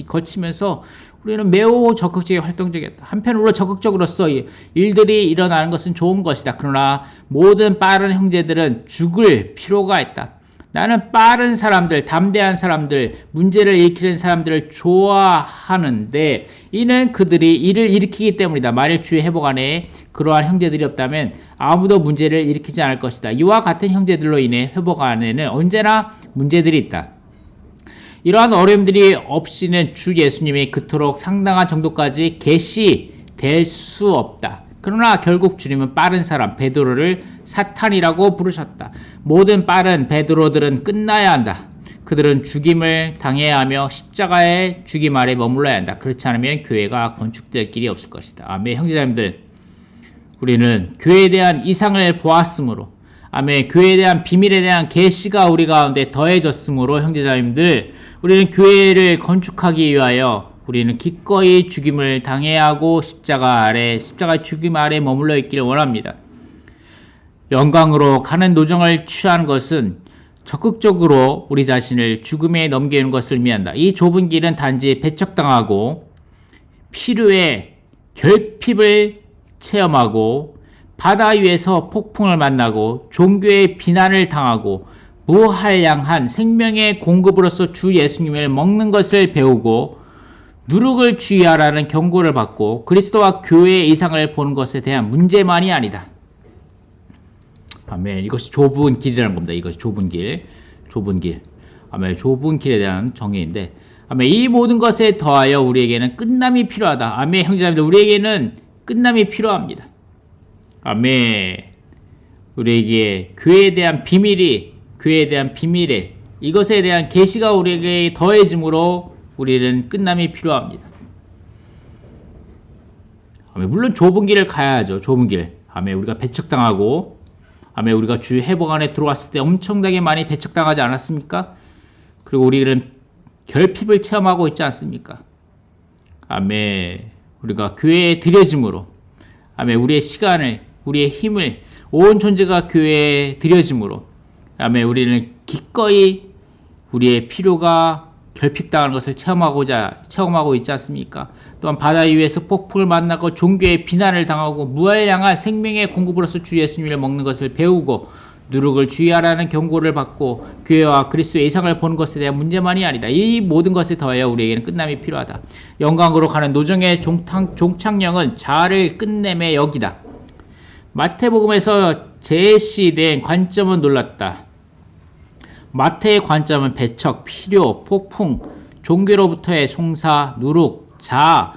거치면서 우리는 매우 적극적이고 활동적이었다. 한편으로 적극적으로서 일들이 일어나는 것은 좋은 것이다. 그러나 모든 빠른 형제들은 죽을 필요가 있다. 나는 빠른 사람들, 담대한 사람들, 문제를 일으키는 사람들을 좋아하는데 이는 그들이 일을 일으키기 때문이다. 만일 주의 회복 안에 그러한 형제들이 없다면 아무도 문제를 일으키지 않을 것이다. 이와 같은 형제들로 인해 회복 안에는 언제나 문제들이 있다. 이러한 어려움들이 없이는 주 예수님이 그토록 상당한 정도까지 계시될 수 없다. 그러나 결국 주님은 빠른 사람 베드로를 사탄이라고 부르셨다. 모든 빠른 베드로들은 끝나야 한다. 그들은 죽임을 당해야 하며 십자가의 죽임 아래 머물러야 한다. 그렇지 않으면 교회가 건축될 길이 없을 것이다. 아멘. 형제자매들, 우리는 교회에 대한 이상을 보았으므로, 아멘, 교회에 대한 비밀에 대한 계시가 우리 가운데 더해졌으므로, 형제자매들, 우리는 교회를 건축하기 위하여 우리는 기꺼이 죽임을 당해야 하고 십자가의 죽임 아래 머물러 있기를 원합니다. 영광으로 가는 노정을 취한 것은 적극적으로 우리 자신을 죽음에 넘기는 것을 의미한다. 이 좁은 길은 단지 배척당하고 필요의 결핍을 체험하고 바다 위에서 폭풍을 만나고 종교의 비난을 당하고 무한량한 생명의 공급으로서 주 예수님을 먹는 것을 배우고 누룩을 주의하라는 경고를 받고 그리스도와 교회의 이상을 보는 것에 대한 문제만이 아니다. 아멘. 이것이 좁은 길이라는 겁니다. 이것이 좁은 길. 아멘. 좁은 길에 대한 정의인데, 아멘. 이 모든 것에 더하여 우리에게는 끝남이 필요하다. 아멘. 형제자매들, 우리에게는 끝남이 필요합니다. 아멘. 우리에게 교회에 대한 비밀이, 이것에 대한 계시가 우리에게 더해짐으로 우리는 끝남이 필요합니다. 아멘. 물론 좁은 길을 가야죠. 좁은 길. 아멘. 우리가 배척당하고, 아멘. 우리가 주 회복 안에 들어왔을 때 엄청나게 많이 배척당하지 않았습니까? 그리고 우리는 결핍을 체험하고 있지 않습니까? 아멘. 우리가 교회에 드려짐으로, 아멘. 우리의 시간을, 우리의 힘을, 온 존재가 교회에 드려짐으로, 아멘. 우리는 기꺼이 우리의 필요가 결핍당하는 것을 체험하고 있지 않습니까? 또한 바다 위에서 폭풍을 만나고 종교의 비난을 당하고 무한량한 생명의 공급으로서 주 예수님을 먹는 것을 배우고 누룩을 주의하라는 경고를 받고 교회와 그리스도의 이상을 보는 것에 대한 문제만이 아니다. 이 모든 것에 더하여 우리에게는 끝남이 필요하다. 영광으로 가는 노정의 종착령은 자아를 끝내매 여기다. 마태복음에서 제시된 관점은 놀랐다. 마태의 관점은 배척, 필요, 폭풍, 종교로부터의 송사, 누룩, 자아,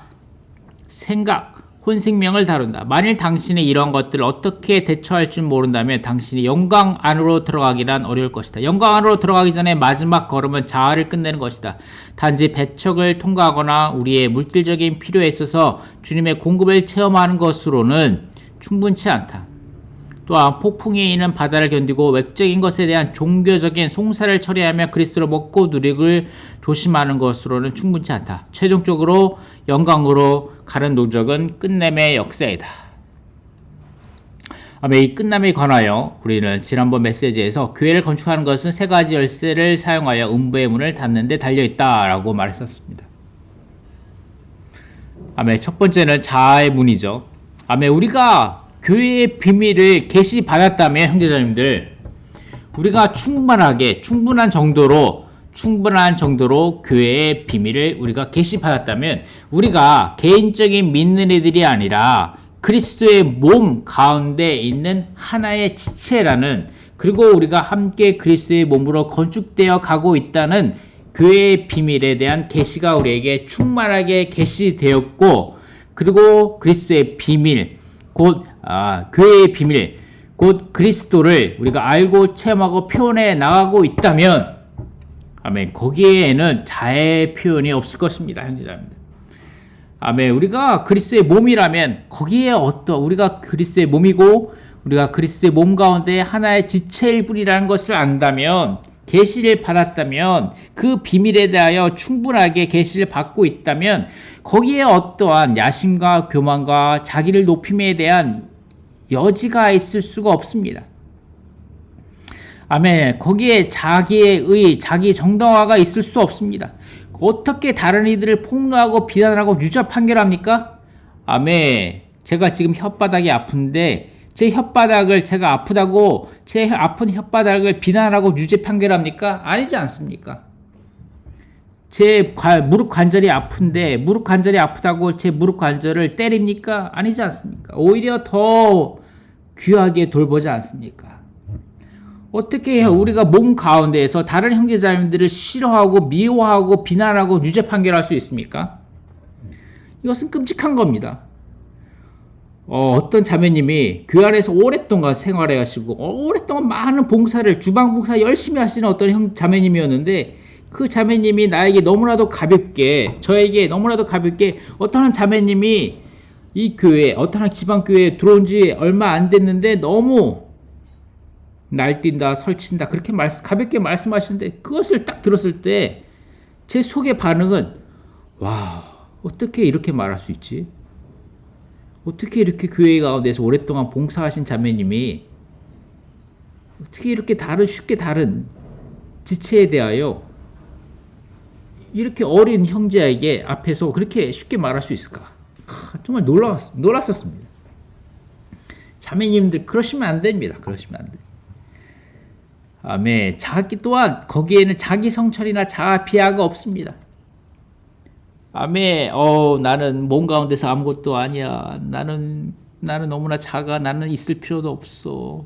생각, 혼생명을 다룬다. 만일 당신이 이런 것들을 어떻게 대처할 줄 모른다면 당신이 영광 안으로 들어가기란 어려울 것이다. 영광 안으로 들어가기 전에 마지막 걸음은 자아를 끝내는 것이다. 단지 배척을 통과하거나 우리의 물질적인 필요에 있어서 주님의 공급을 체험하는 것으로는 충분치 않다. 또한 폭풍에 있는 바다를 견디고 외적인 것에 대한 종교적인 송사를 처리하며 그리스도를 먹고 누룩을 조심하는 것으로는 충분치 않다. 최종적으로 영광으로 가는 노적은 끝냄의 역사이다. 아멘. 이 끝남에 관하여 우리는 지난번 메시지에서 교회를 건축하는 것은 세 가지 열쇠를 사용하여 음부의 문을 닫는 데 달려있다라고 말했었습니다. 아멘. 첫 번째는 자아의 문이죠. 아멘. 우리가 교회의 비밀을 계시받았다면 형제자님들, 우리가 충분한 정도로 교회의 비밀을 우리가 계시받았다면 우리가 개인적인 믿는 이들이 아니라 그리스도의 몸 가운데 있는 하나의 지체라는, 그리고 우리가 함께 그리스도의 몸으로 건축되어 가고 있다는 교회의 비밀에 대한 계시가 우리에게 충만하게 계시되었고, 그리고 그리스도의 비밀, 교회의 비밀, 곧 그리스도를 우리가 알고 체험하고 표현해 나가고 있다면, 아멘. 거기에는 자의 표현이 없을 것입니다, 형제자매들. 아멘. 우리가 그리스도의 몸이라면 거기에 우리가 그리스도의 몸이고 우리가 그리스도의 몸 가운데 하나의 지체일 뿐이라는 것을 안다면, 계시를 받았다면, 그 비밀에 대하여 충분하게 계시를 받고 있다면 거기에 어떠한 야심과 교만과 자기를 높임에 대한 여지가 있을 수가 없습니다. 아멘. 거기에 자기의 자기 정당화가 있을 수 없습니다. 어떻게 다른 이들을 폭로하고 비난하고 유죄 판결합니까? 아멘. 제가 지금 혓바닥이 아픈데 제 혓바닥을, 제가 아프다고 제 아픈 혓바닥을 비난하고 유죄 판결합니까? 아니지 않습니까? 제 무릎 관절이 아픈데 무릎 관절이 아프다고 제 무릎 관절을 때립니까? 아니지 않습니까? 오히려 더 귀하게 돌보지 않습니까? 어떻게 우리가 몸 가운데에서 다른 형제자매들을 싫어하고 미워하고 비난하고 유죄 판결할 수 있습니까? 이것은 끔찍한 겁니다. 어떤 자매님이 교회 안에서 오랫동안 생활해 하시고 오랫동안 많은 봉사를, 주방 봉사 열심히 하시는 어떤 자매님이었는데, 그 자매님이 나에게 너무나도 가볍게, 저에게 너무나도 가볍게, 어떤 자매님이 이 교회, 어떤 지방교회에 들어온 지 얼마 안 됐는데 너무 날뛴다, 설친다, 그렇게 가볍게 말씀하시는데, 그것을 딱 들었을 때 제 속의 반응은, 와, 어떻게 이렇게 말할 수 있지? 어떻게 이렇게 교회 가운데서 오랫동안 봉사하신 자매님이 어떻게 이렇게 쉽게 다른 지체에 대하여 이렇게 어린 형제에게 앞에서 그렇게 쉽게 말할 수 있을까? 정말 놀랐었습니다. 자매님들 그러시면 안 됩니다. 그러시면 안 돼. 아멘. 자기 또한 거기에는 자기 성찰이나 자아 비하가 없습니다. 아멘. 나는 몸 가운데서 아무것도 아니야. 나는 너무나 작아. 나는 있을 필요도 없어.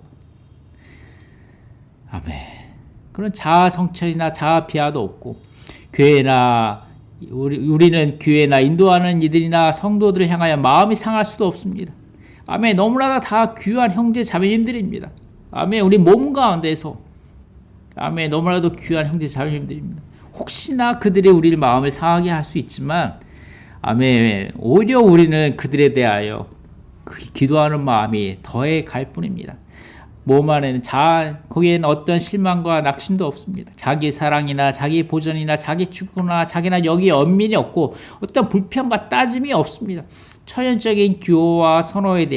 아멘. 그런 자아 성찰이나 자아 비하도 없고, 교회나 우리는 교회나 인도하는 이들이나 성도들을 향하여 마음이 상할 수도 없습니다. 아멘. 너무나 다 귀한 형제 자매님들입니다. 아멘. 우리 몸 가운데서 아멘. 너무나도 귀한 형제 자매님들입니다. 혹시나 그들이 우리를 마음을 상하게 할 수 있지만, 아멘. 오히려 우리는 그들에 대하여 기도하는 마음이 더해 갈 뿐입니다. 몸 안에는 거기에는 어떤 실망과 낙심도 없습니다. 자기 사랑이나 자기 보전이나 자기 축구나 자기나 여기 언민이 없고 어떤 불평과 따짐이 없습니다. 천연적인 교호와 선호에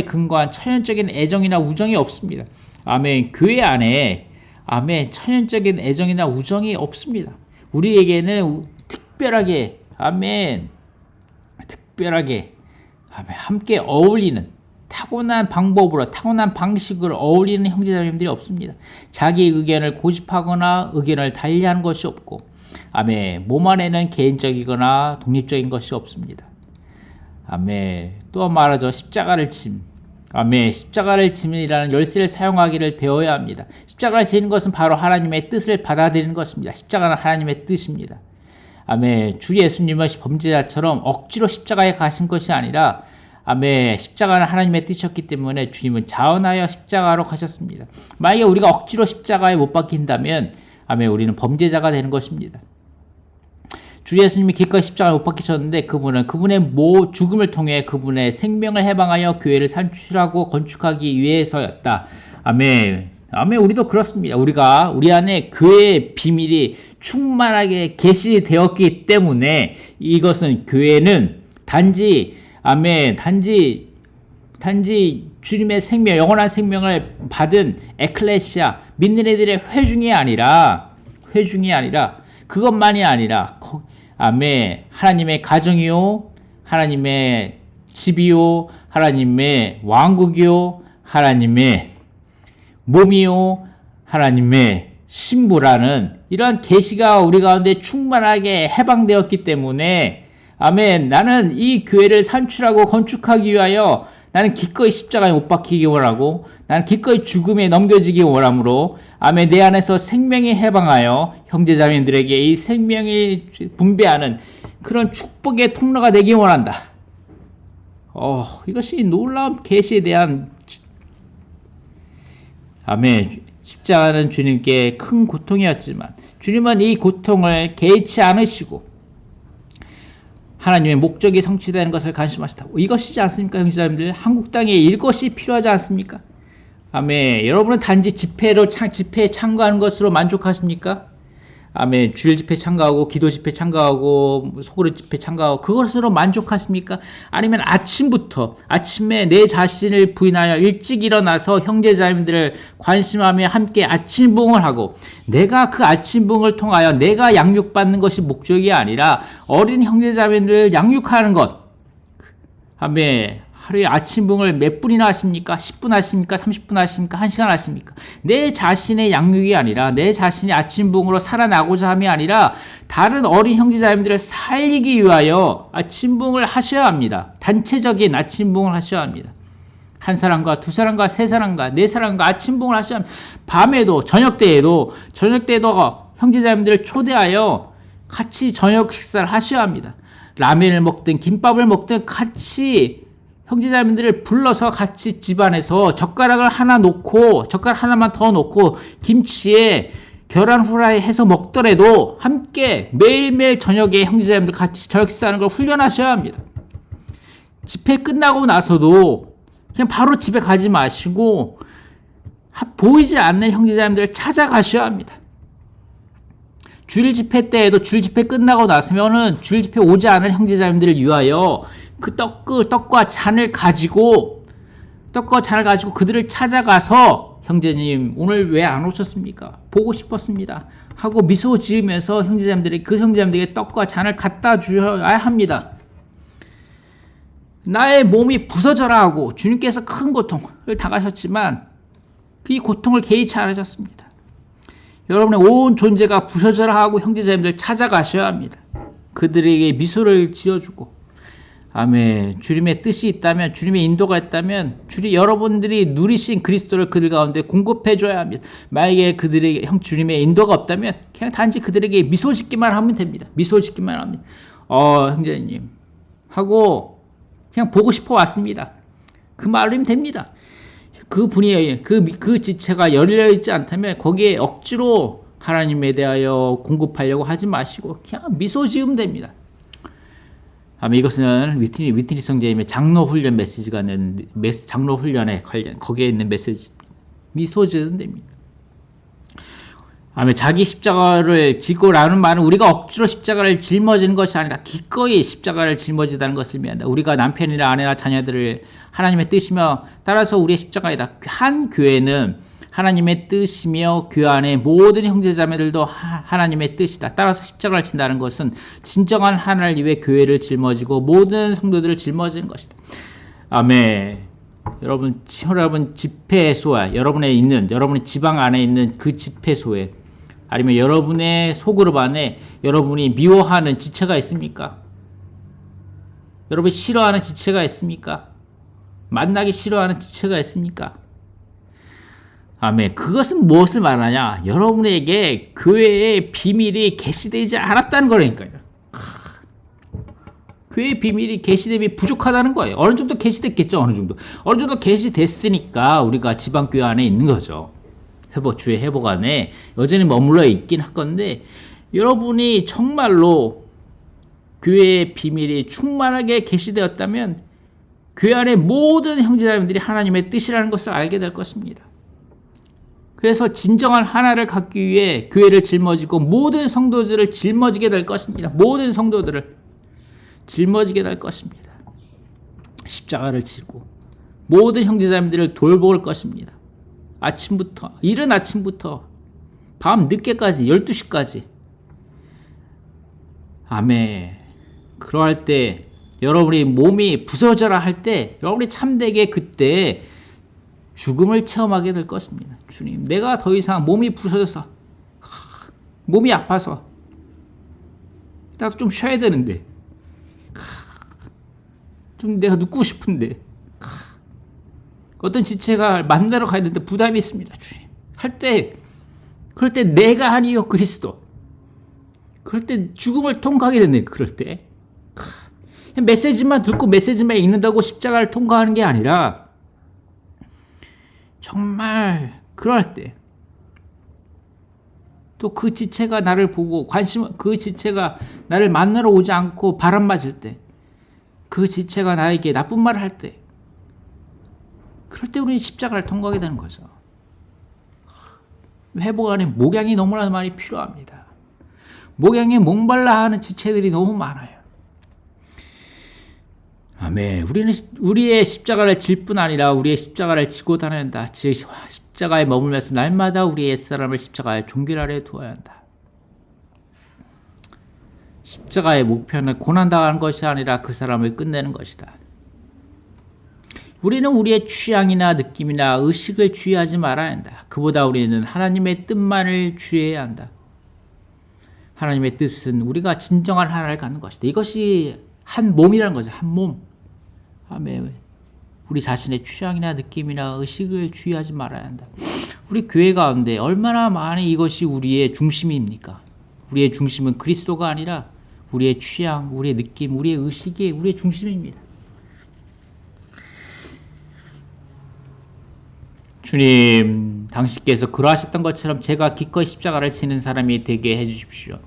근거한 천연적인 애정이나 우정이 없습니다. 아멘. 교회 안에 아멘. 천연적인 애정이나 우정이 없습니다. 우리에게는 특별하게 아멘. 함께 어울리는 타고난 방법으로 타고난 방식으로 어울리는 형제자매님들이 없습니다. 자기 의견을 고집하거나 의견을 달리하는 것이 없고 아멘. 몸 안에는 개인적이거나 독립적인 것이 없습니다. 아멘. 또 말하죠. 십자가를 짐. 아멘. 십자가를 짐이라는 열쇠를 사용하기를 배워야 합니다. 십자가를 지는 것은 바로 하나님의 뜻을 받아들이는 것입니다. 십자가는 하나님의 뜻입니다. 아멘. 주 예수님은 범죄자처럼 억지로 십자가에 가신 것이 아니라 아멘. 십자가는 하나님의 뜻이었기 때문에 주님은 자원하여 십자가로 가셨습니다. 만약에 우리가 억지로 십자가에 못 박힌다면 아멘. 우리는 범죄자가 되는 것입니다. 주 예수님이 기꺼이 십자가에 못 박히셨는데 그분은 그분의 죽음을 통해 그분의 생명을 해방하여 교회를 산출하고 건축하기 위해서였다. 아멘. 아멘. 우리도 그렇습니다. 우리 안에 교회의 비밀이 충만하게 계시되었기 때문에 이것은 교회는 단지 주님의 생명, 영원한 생명을 받은 에클레시아, 믿는 애들의 회중이 아니라 그것만이 아니라 아멘. 하나님의 가정이요, 하나님의 집이요, 하나님의 왕국이요, 하나님의 몸이요, 하나님의 신부라는 이러한 계시가 우리 가운데 충만하게 해방되었기 때문에 아멘. 나는 이 교회를 산출하고 건축하기 위하여 나는 기꺼이 십자가에 못 박히기 원하고 나는 기꺼이 죽음에 넘겨지기 원하므로 아멘. 내 안에서 생명이 해방하여 형제자매들에게 이 생명이 분배하는 그런 축복의 통로가 되기 원한다. 이것이 놀라운 계시에 대한 아멘. 십자가는 주님께 큰 고통이었지만 주님은 이 고통을 개의치 않으시고 하나님의 목적이 성취되는 것을 간심하시다. 이것이지 않습니까, 형제자매들? 한국 땅에 이것이 필요하지 않습니까? 아멘. 여러분은 단지 집회에 참가하는 것으로 만족하십니까? 아멘. 주일 집회 참가하고 기도 집회 참가하고 소그릇 집회 참가하고 그것으로 만족하십니까? 아니면 아침에 내 자신을 부인하여 일찍 일어나서 형제자매들을 관심하며 함께 아침부흥을 하고 내가 그 아침부흥을 통하여 내가 양육받는 것이 목적이 아니라 어린 형제자매들을 양육하는 것. 아멘. 하루에 아침부흥을 몇 분이나 하십니까? 10분 하십니까? 30분 하십니까? 1시간 하십니까? 내 자신의 양육이 아니라 내 자신이 아침부흥으로 살아나고자 함이 아니라 다른 어린 형제자매들을 살리기 위하여 아침부흥을 하셔야 합니다. 단체적인 아침부흥을 하셔야 합니다. 한 사람과 두 사람과 세 사람과 네 사람과 아침부흥을 하셔야 합니다. 밤에도 저녁 때에도 형제자매들을 초대하여 같이 저녁 식사를 하셔야 합니다. 라면을 먹든 김밥을 먹든 같이 형제자매들을 불러서 같이 집안에서 젓가락 하나만 더 놓고 김치에 계란 후라이 해서 먹더라도 함께 매일매일 저녁에 형제자매들 같이 저녁 식사하는 걸 훈련하셔야 합니다. 집회 끝나고 나서도 그냥 바로 집에 가지 마시고 보이지 않는 형제자매들을 찾아가셔야 합니다. 주일 집회 때에도 주일 집회 끝나고 나서면은 주일 집회 오지 않을 형제자매들을 위하여 그 떡과 잔을 가지고 그들을 찾아가서 형제님 오늘 왜 안 오셨습니까? 보고 싶었습니다. 하고 미소 지으면서 형제자매들에게 떡과 잔을 갖다 주어야 합니다. 나의 몸이 부서져라 하고 주님께서 큰 고통을 당하셨지만 그 고통을 개의치 않으셨습니다. 여러분의 온 존재가 부서져라 하고 형제자매들 찾아가셔야 합니다. 그들에게 미소를 지어주고, 아멘. 주님의 뜻이 있다면, 주님의 인도가 있다면 여러분들이 누리신 그리스도를 그들 가운데 공급해줘야 합니다. 만약에 그들에게 주님의 인도가 없다면 그냥 단지 그들에게 미소 짓기만 하면 됩니다. 미소 짓기만 합니다. 형제님 하고 그냥 보고 싶어 왔습니다. 그 말이면 됩니다. 그 분이 그 지체가 열려있지 않다면 거기에 억지로 하나님에 대하여 공급하려고 하지 마시고 그냥 미소 지으면 됩니다. 아마 이것은 위트니 성제님의 장로 훈련 메시지가 있는 장로 훈련에 관련 거기에 있는 메시지. 미소 지으면 됩니다. 아마 자기 십자가를 지고라는 말은 우리가 억지로 십자가를 짊어지는 것이 아니라 기꺼이 십자가를 짊어지다는 것을 의미한다. 우리가 남편이나 아내나 자녀들을 하나님의 뜻이며 따라서 우리의 십자가이다. 한 교회는 하나님의 뜻이며 교회 안에 모든 형제자매들도 하나님의 뜻이다. 따라서 십자가를 진다는 것은 진정한 하나님을 위해 교회를 짊어지고 모든 성도들을 짊어지는 것이다. 아멘. 여러분 집회소에 여러분의 지방 안에 있는 그 집회소에 아니면 여러분의 소그룹 안에 여러분이 미워하는 지체가 있습니까? 여러분이 싫어하는 지체가 있습니까? 만나기 싫어하는 지체가 있습니까? 아멘. 그것은 무엇을 말하냐? 여러분에게 교회의 비밀이 계시되지 않았다는 거라니까요. 교회의 비밀이 계시됨이 부족하다는 거예요. 어느 정도 계시됐겠죠. 어느 정도 계시됐으니까 우리가 지방교회 안에 있는 거죠. 주의 회복 안에 여전히 머물러 있긴 할 건데, 여러분이 정말로 교회의 비밀이 충만하게 계시되었다면 교회 안에 모든 형제자매들이 하나님의 뜻이라는 것을 알게 될 것입니다. 그래서 진정한 하나를 갖기 위해 교회를 짊어지고 모든 성도들을 짊어지게 될 것입니다. 모든 성도들을 짊어지게 될 것입니다. 십자가를 지고 모든 형제자매들을 돌볼 것입니다. 이른 아침부터 밤 늦게까지 12시까지. 아멘. 그러할 때 여러분이 몸이 부서져라 할 때 여러분이 참되게 그때 죽음을 체험하게 될 것입니다. 주님, 내가 더 이상 몸이 부서져서 몸이 아파서 나도 좀 쉬어야 되는데 좀 내가 눕고 싶은데 어떤 지체가 만나러 가야 되는데 부담이 있습니다. 주님. 그럴 때 내가 아니요 그리스도. 그럴 때 죽음을 통과하게 되네. 그럴 때 메시지만 듣고 메시지만 읽는다고 십자가를 통과하는 게 아니라 정말 그럴 때 또 그 지체가 나를 보고 그 지체가 나를 만나러 오지 않고 바람 맞을 때, 그 지체가 나에게 나쁜 말을 할 때, 그럴 때 우리는 십자가를 통과하게 되는 거죠. 회복 안에 목양이 너무나 많이 필요합니다. 목양에 목말라 하는 지체들이 너무 많아요. 아멘. 우리는 우리의 십자가를 질 뿐 아니라 우리의 십자가를 지고 다닌다. 즉 십자가에 머물면서 날마다 우리의 옛사람을 십자가에 종길 아래 두어야 한다. 십자가의 목표는 고난당하는 것이 아니라 그 사람을 끝내는 것이다. 우리는 우리의 취향이나 느낌이나 의식을 주의하지 말아야 한다. 그보다 우리는 하나님의 뜻만을 주의해야 한다. 하나님의 뜻은 우리가 진정한 하나를 갖는 것이다. 이것이 한 몸이라는 거죠. 한 몸. 아멘. 우리 자신의 취향이나 느낌이나 의식을 주의하지 말아야 한다. 우리 교회 가운데 얼마나 많이 이것이 우리의 중심입니까? 우리의 중심은 그리스도가 아니라 우리의 취향, 우리의 느낌, 우리의 의식이 우리의 중심입니다. 주님, 당신께서 그러하셨던 것처럼 제가 기꺼이 십자가를 지는 사람이 되게 해주십시오.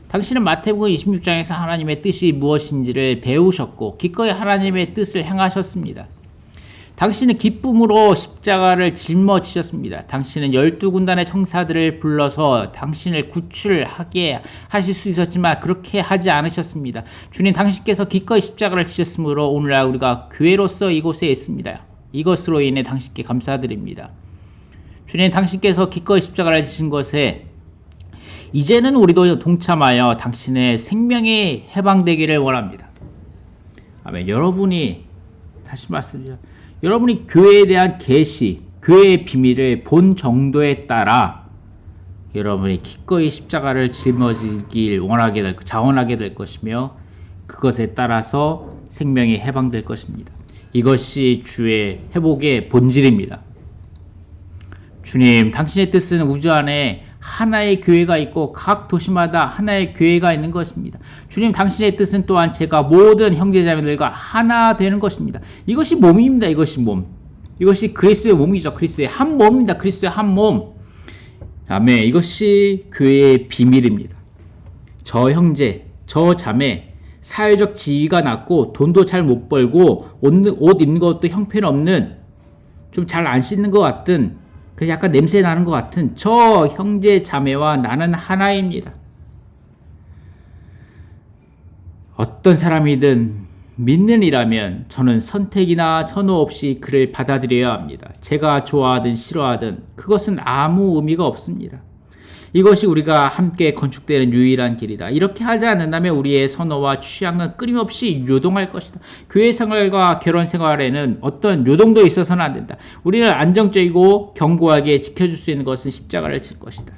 당신은 마태복음 26장에서 하나님의 뜻이 무엇인지를 배우셨고 기꺼이 하나님의 뜻을 행하셨습니다. 당신은 기쁨으로 십자가를 짊어지셨습니다. 당신은 12군단의 청사들을 불러서 당신을 구출하게 하실 수 있었지만 그렇게 하지 않으셨습니다. 주님, 당신께서 기꺼이 십자가를 지셨으므로 오늘날 우리가 교회로서 이곳에 있습니다. 이것으로 인해 당신께 감사드립니다. 주님, 당신께서 기꺼이 십자가를 지신 것에 이제는 우리도 동참하여 당신의 생명이 해방되기를 원합니다. 아멘. 여러분이 다시 말씀드려. 여러분이 교회에 대한 계시, 교회의 비밀을 본 정도에 따라 여러분이 기꺼이 십자가를 짊어지길 자원하게 될 것이며 그것에 따라서 생명이 해방될 것입니다. 이것이 주의 회복의 본질입니다. 주님, 당신의 뜻은 우주 안에 하나의 교회가 있고 각 도시마다 하나의 교회가 있는 것입니다. 주님, 당신의 뜻은 또한 제가 모든 형제자매들과 하나 되는 것입니다. 이것이 몸입니다. 이것이 몸. 이것이 그리스도의 몸이죠. 그리스도의 한 몸입니다. 그리스도의 한 몸. 아멘. 이것이 교회의 비밀입니다. 저 형제, 저 자매, 사회적 지위가 낮고 돈도 잘 못 벌고 옷 입는 것도 형편없는 좀 잘 안 씻는 것 같은 그래서 약간 냄새 나는 것 같은 저 형제 자매와 나는 하나입니다. 어떤 사람이든 믿는 이라면 저는 선택이나 선호 없이 그를 받아들여야 합니다. 제가 좋아하든 싫어하든 그것은 아무 의미가 없습니다. 이것이 우리가 함께 건축되는 유일한 길이다. 이렇게 하지 않는다면 우리의 선호와 취향은 끊임없이 요동할 것이다. 교회 생활과 결혼 생활에는 어떤 요동도 있어서는 안 된다. 우리를 안정적이고 견고하게 지켜줄 수 있는 것은 십자가를 칠 것이다.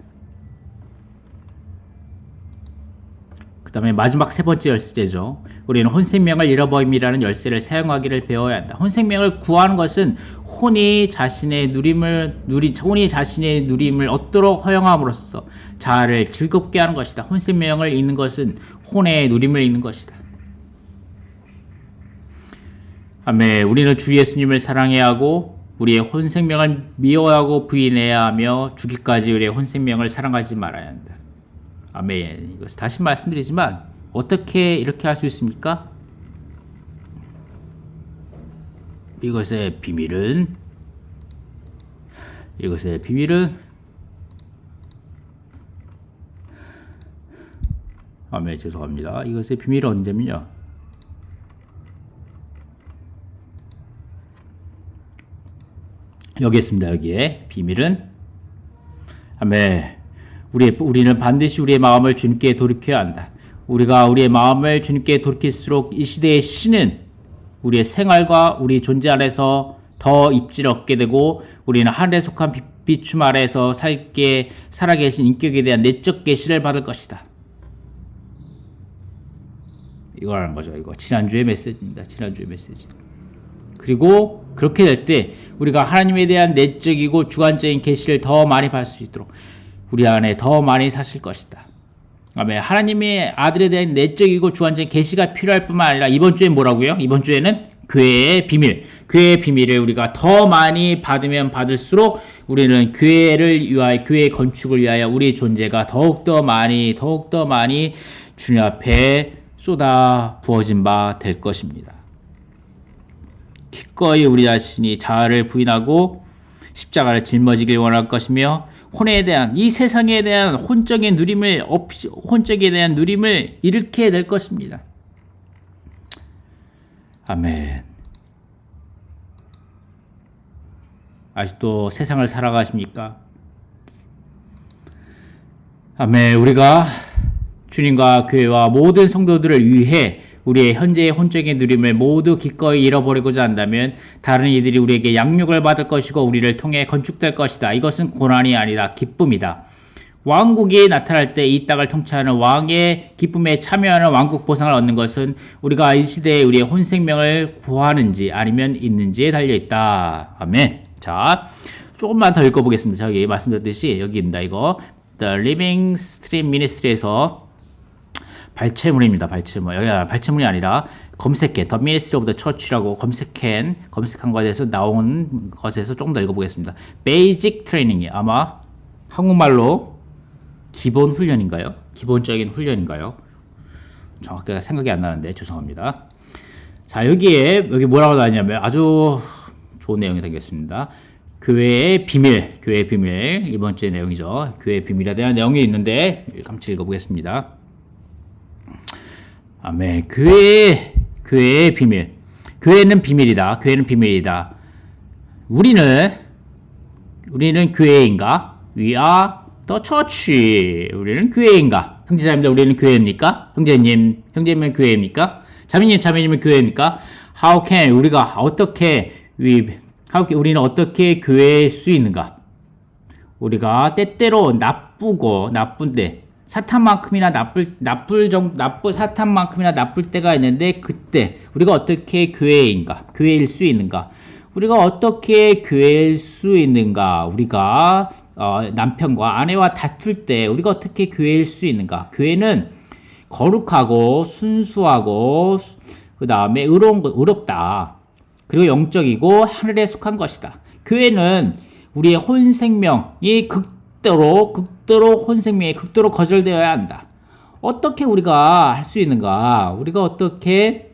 그 다음에 마지막 세 번째 열쇠죠. 우리는 혼생명을 잃어버림이라는 열쇠를 사용하기를 배워야 한다. 혼생명을 구하는 것은 혼이 자신의 누림을 얻도록 허용함으로써 자아를 즐겁게 하는 것이다. 혼생명을 잃는 것은 혼의 누림을 잃는 것이다. 아멘. 우리는 주 예수님을 사랑해야 하고 우리의 혼생명을 미워하고 부인해야 하며 죽기까지 우리의 혼생명을 사랑하지 말아야 한다. 아멘. 이것을 다시 말씀드리지만 어떻게 이렇게 할 수 있습니까? 이것의 비밀은 아멘. 죄송합니다. 이것의 비밀은 언제면요. 여기 있습니다. 여기에 비밀은 아멘. 우리는 반드시 우리의 마음을 주님께 돌이켜야 한다. 우리가 우리의 마음을 주님께 돌이킬수록 이 시대의 신은 우리의 생활과 우리 존재 안에서 더 입지를 얻게 되고 우리는 하늘에 속한 비춤 아래에서 살아계신 인격에 대한 내적 계시를 받을 것이다. 이거라는 거죠. 이거 지난주의 메시지입니다. 지난주의 메시지. 그리고 그렇게 될 때 우리가 하나님에 대한 내적이고 주관적인 계시를 더 많이 받을 수 있도록 우리 안에 더 많이 사실 것이다. 아멘. 하나님의 아들에 대한 내적이고 주관적인 계시가 필요할 뿐만 아니라 이번 주에 뭐라고요? 이번 주에는 교회의 비밀을 우리가 더 많이 받으면 받을수록 우리는 교회의 건축을 위하여 우리의 존재가 더욱더 많이 주님 앞에 쏟아 부어진 바 될 것입니다. 기꺼이 우리 자신이 자아를 부인하고 십자가를 짊어지길 원할 것이며 혼에 대한 이 세상에 대한 혼적에 대한 누림을 잃게 될 것입니다. 아멘. 아직도 세상을 살아가십니까? 아멘. 우리가 주님과 교회와 모든 성도들을 위해 우리의 현재의 혼적인 누림을 모두 기꺼이 잃어버리고자 한다면 다른 이들이 우리에게 양육을 받을 것이고 우리를 통해 건축될 것이다. 이것은 고난이 아니라 기쁨이다. 왕국이 나타날 때 이 땅을 통치하는 왕의 기쁨에 참여하는 왕국 보상을 얻는 것은 우리가 이 시대에 우리의 혼생명을 구하는지 아니면 있는지에 달려있다. 아멘. 자, 조금만 더 읽어보겠습니다. 저기 말씀드렸듯이 여기입니다. 이거 The Living Stream Ministry에서 발췌문입니다. 발췌문. 여기가 발췌문이 아니라 검색해. The Ministry of the Church라고 검색한 것에서 나온 것에서 조금 더 읽어보겠습니다. Basic Training이 아마 한국말로 기본 훈련인가요? 기본적인 훈련인가요? 정확하게 생각이 안 나는데 죄송합니다. 자, 여기 뭐라고 나왔냐면 아주 좋은 내용이 되겠습니다. 교회의 비밀 이번 주의 내용이죠. 교회의 비밀에 대한 내용이 있는데 같이 읽어보겠습니다. 아멘. 교회의 비밀. 교회는 비밀이다. 우리는 교회인가? We are the church. 우리는 교회인가? 형제자매들, 우리는 교회입니까? 형제님은 교회입니까? 자매님은 교회입니까? How can 우리가 우리는 어떻게 교회일 수 있는가? 우리가 때때로 나쁜데 사탄만큼이나 사탄만큼이나 나쁠 때가 있는데 그때 우리가 어떻게 교회일 수 있는가? 우리가 어떻게 교회일 수 있는가? 우리가 남편과 아내와 다툴 때 우리가 어떻게 교회일 수 있는가? 교회는 거룩하고 순수하고 그 다음에 의롭다. 그리고 영적이고 하늘에 속한 것이다. 교회는 우리의 혼 생명이 극도로 거절되어야 한다. 어떻게 우리가 할 수 있는가? 우리가 어떻게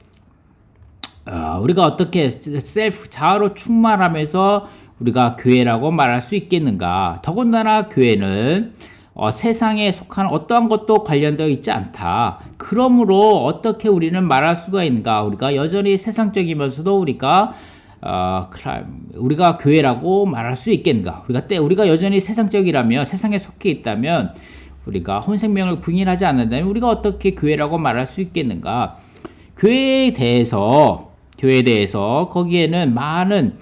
셀프 자아로 충만하면서 우리가 교회라고 말할 수 있겠는가? 더군다나 교회는 세상에 속한 어떠한 것도 관련되어 있지 않다. 그러므로 어떻게 우리는 말할 수가 있는가? 우리가 여전히 세상적이면서도 우리가 교회라고 말할 수 있겠는가? 우리가 여전히 세상적이라면, 세상에 속해 있다면, 우리가 혼생명을 부인하지 않는다면 우리가 어떻게 교회라고 말할 수 있겠는가? 교회에 대해서 거기에는 많은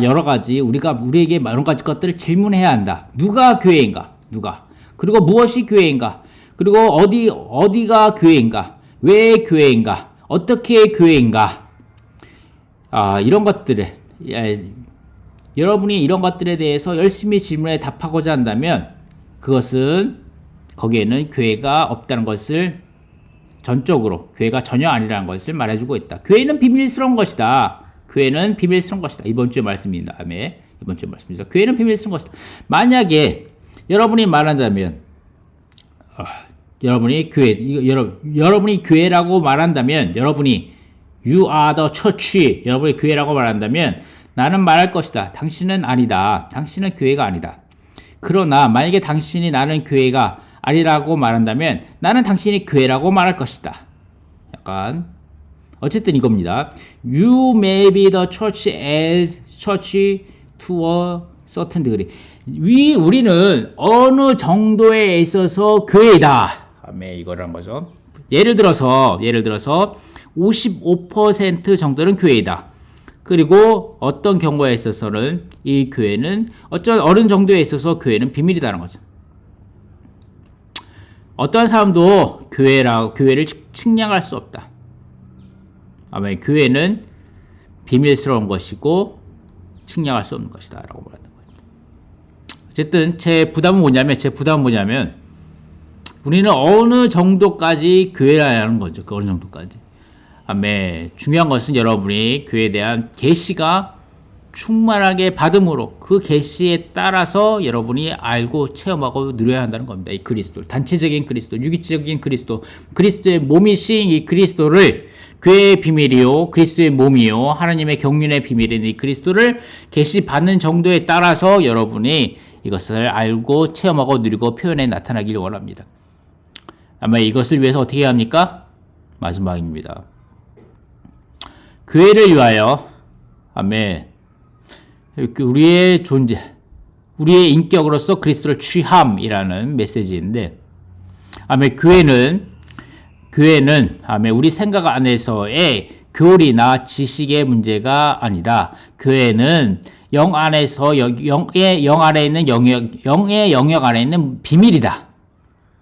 여러 가지 우리에게 여러 가지 것들을 질문해야 한다. 누가 교회인가? 그리고 무엇이 교회인가? 그리고 어디가 교회인가? 왜 교회인가? 어떻게 교회인가? 이런 것들을 여러분이 이런 것들에 대해서 열심히 질문에 답하고자 한다면 거기에는 교회가 없다는 것을 전적으로 교회가 전혀 아니라는 것을 말해주고 있다. 교회는 비밀스러운 것이다. 이번 주의 말씀입니다. 교회는 비밀스러운 것이다. 만약에 여러분이 말한다면, 여러분이 교회라고 말한다면, you are the church, 여러분이 교회라고 말한다면, 나는 말할 것이다. 당신은 아니다. 당신은 교회가 아니다. 그러나 만약에 당신이 나는 교회가 아니라고 말한다면, 나는 당신이 교회라고 말할 것이다. 어쨌든 이겁니다. You may be the church as church to a certain degree. 우리는 어느 정도에 있어서 교회이다. 이거란 거죠. 예를 들어서 55% 정도는 교회이다. 그리고 어떤 경우에 있어서는 이 교회는 어느 정도에 있어서 교회는 비밀이다는 거죠. 어떠한 사람도 교회를 측량할 수 없다. 교회는 비밀스러운 것이고 측량할 수 없는 것이다 라고 말하는 겁니다. 어쨌든 제 부담은 뭐냐면 우리는 어느 정도까지 교회라는 거죠. 어느 정도까지. 중요한 것은 여러분이 교회에 대한 계시가 충만하게 받음으로 그 계시에 따라서 여러분이 알고 체험하고 누려야 한다는 겁니다. 이 그리스도, 단체적인 그리스도, 유기적인 그리스도, 그리스도의 몸이신 이 그리스도를 교회의 비밀이요, 그리스도의 몸이요, 하나님의 경륜의 비밀인 이 그리스도를 계시받는 정도에 따라서 여러분이 이것을 알고 체험하고 누리고 표현에 나타나기를 원합니다. 이것을 위해서 어떻게 해야 합니까? 마지막입니다. 교회를 위하여 우리의 존재, 우리의 인격으로서 그리스도를 취함이라는 메시지인데, 교회는 우리 생각 안에서의 교리나 지식의 문제가 아니다. 교회는 영 안에서 영의 영역에 있는 비밀이다.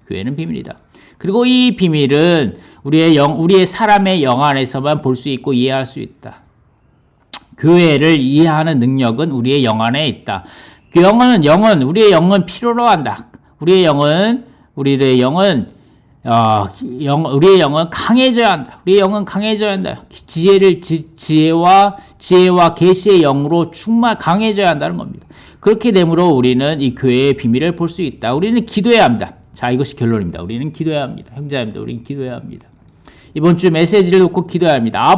교회는 비밀이다. 그리고 이 비밀은 우리의 사람의 영 안에서만 볼 수 있고 이해할 수 있다. 교회를 이해하는 능력은 우리의 영 안에 있다. 우리의 영은 필요로 한다. 우리의 영은 강해져야 한다. 우리의 영은 강해져야 한다. 지혜와 계시의 영으로 강해져야 한다는 겁니다. 그렇게 되므로 우리는 이 교회의 비밀을 볼 수 있다. 우리는 기도해야 합니다. 자, 이것이 결론입니다. 우리는 기도해야 합니다. 형제자매들, 우리는 기도해야 합니다. 이번 주 메시지를 놓고 기도해야 합니다.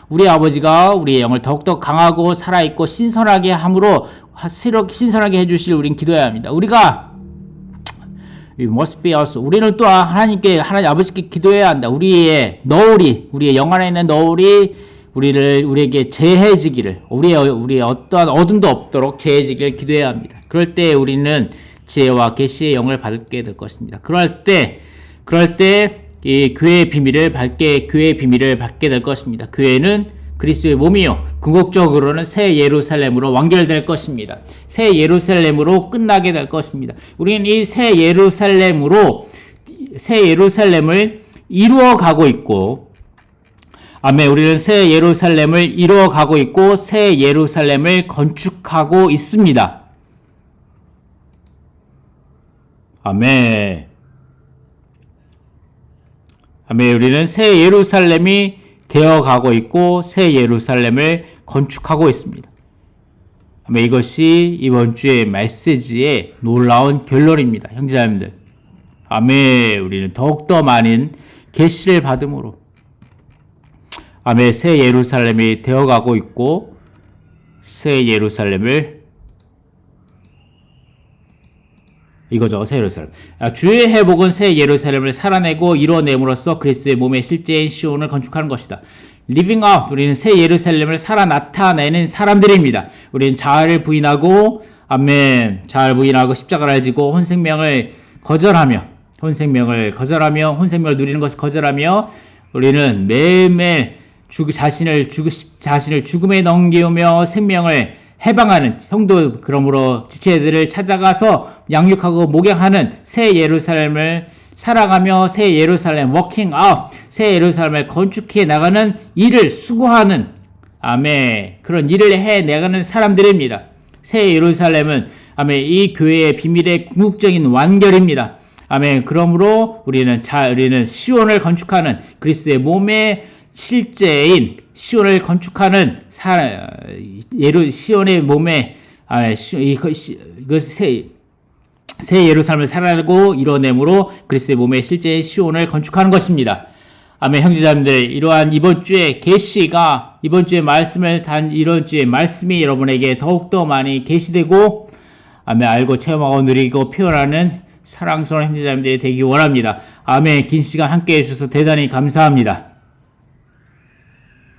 우리 아버지가 우리의 영을 더욱더 강하고 살아있고 신선하게 함으로 신선하게 해주실 우리는 기도해야 합니다. 우리는 또 하나님 아버지께 기도해야 한다. 우리의 영 안에 있는 너울이 우리에게 재해지기를, 우리의 어떠한 어둠도 없도록 재해지기를 기도해야 합니다. 그럴 때 우리는 지혜와 계시의 영을 받게 될 것입니다. 그럴 때 이 교회의 비밀을 받게 될 것입니다. 교회는 그리스도의 몸이요, 궁극적으로는 새 예루살렘으로 완결될 것입니다. 새 예루살렘으로 끝나게 될 것입니다. 우리는 이 새 예루살렘을 이루어 가고 있고, 아멘. 우리는 새 예루살렘을 이루어 가고 있고 새 예루살렘을 건축하고 있습니다. 아멘. 아멘. 우리는 새 예루살렘이 되어 가고 있고 새 예루살렘을 건축하고 있습니다. 아멘. 이것이 이번 주의 메시지의 놀라운 결론입니다. 형제자매들. 아멘. 우리는 더욱더 많은 계시를 받음으로 아멘. 새 예루살렘이 되어가고 있고 새 예루살렘을 이거죠. 새 예루살렘. 주의 회복은 새 예루살렘을 살아내고 이뤄냄으로써 그리스도의 몸의 실제인 시온을 건축하는 것이다. Living out. 우리는 새 예루살렘을 살아 나타내는 사람들입니다. 우리는 자아를 부인하고 아멘. 자아를 부인하고 십자가를 지고 혼생명을 혼생명을 누리는 것을 거절하며 우리는 매일매일 자신을 죽음에 넘기며 생명을 해방하는 성도, 그러므로 지체들을 찾아가서 양육하고 목양하는 새 예루살렘을 살아가며 새 예루살렘 워킹 아웃, 새 예루살렘을 건축해 나가는 일을 수고하는 아멘, 그런 일을 해 나가는 사람들입니다. 새 예루살렘은 아멘, 이 교회의 비밀의 궁극적인 완결입니다. 아멘. 그러므로 우리는 시온을 건축하는 그리스도의 몸의 실제인 시온을 건축하는 시온의 몸에 새 예루살렘을 살아내고 이뤄내므로 그리스도의 몸의 실제인 시온을 건축하는 것입니다. 아멘. 형제자매들, 이러한 이번 주의 말씀이 여러분에게 더욱더 많이 계시되고 아멘, 알고 체험하고 누리고 표현하는 사랑스러운 형제자매들이 되기 원합니다. 아멘. 긴 시간 함께 해주셔서 대단히 감사합니다.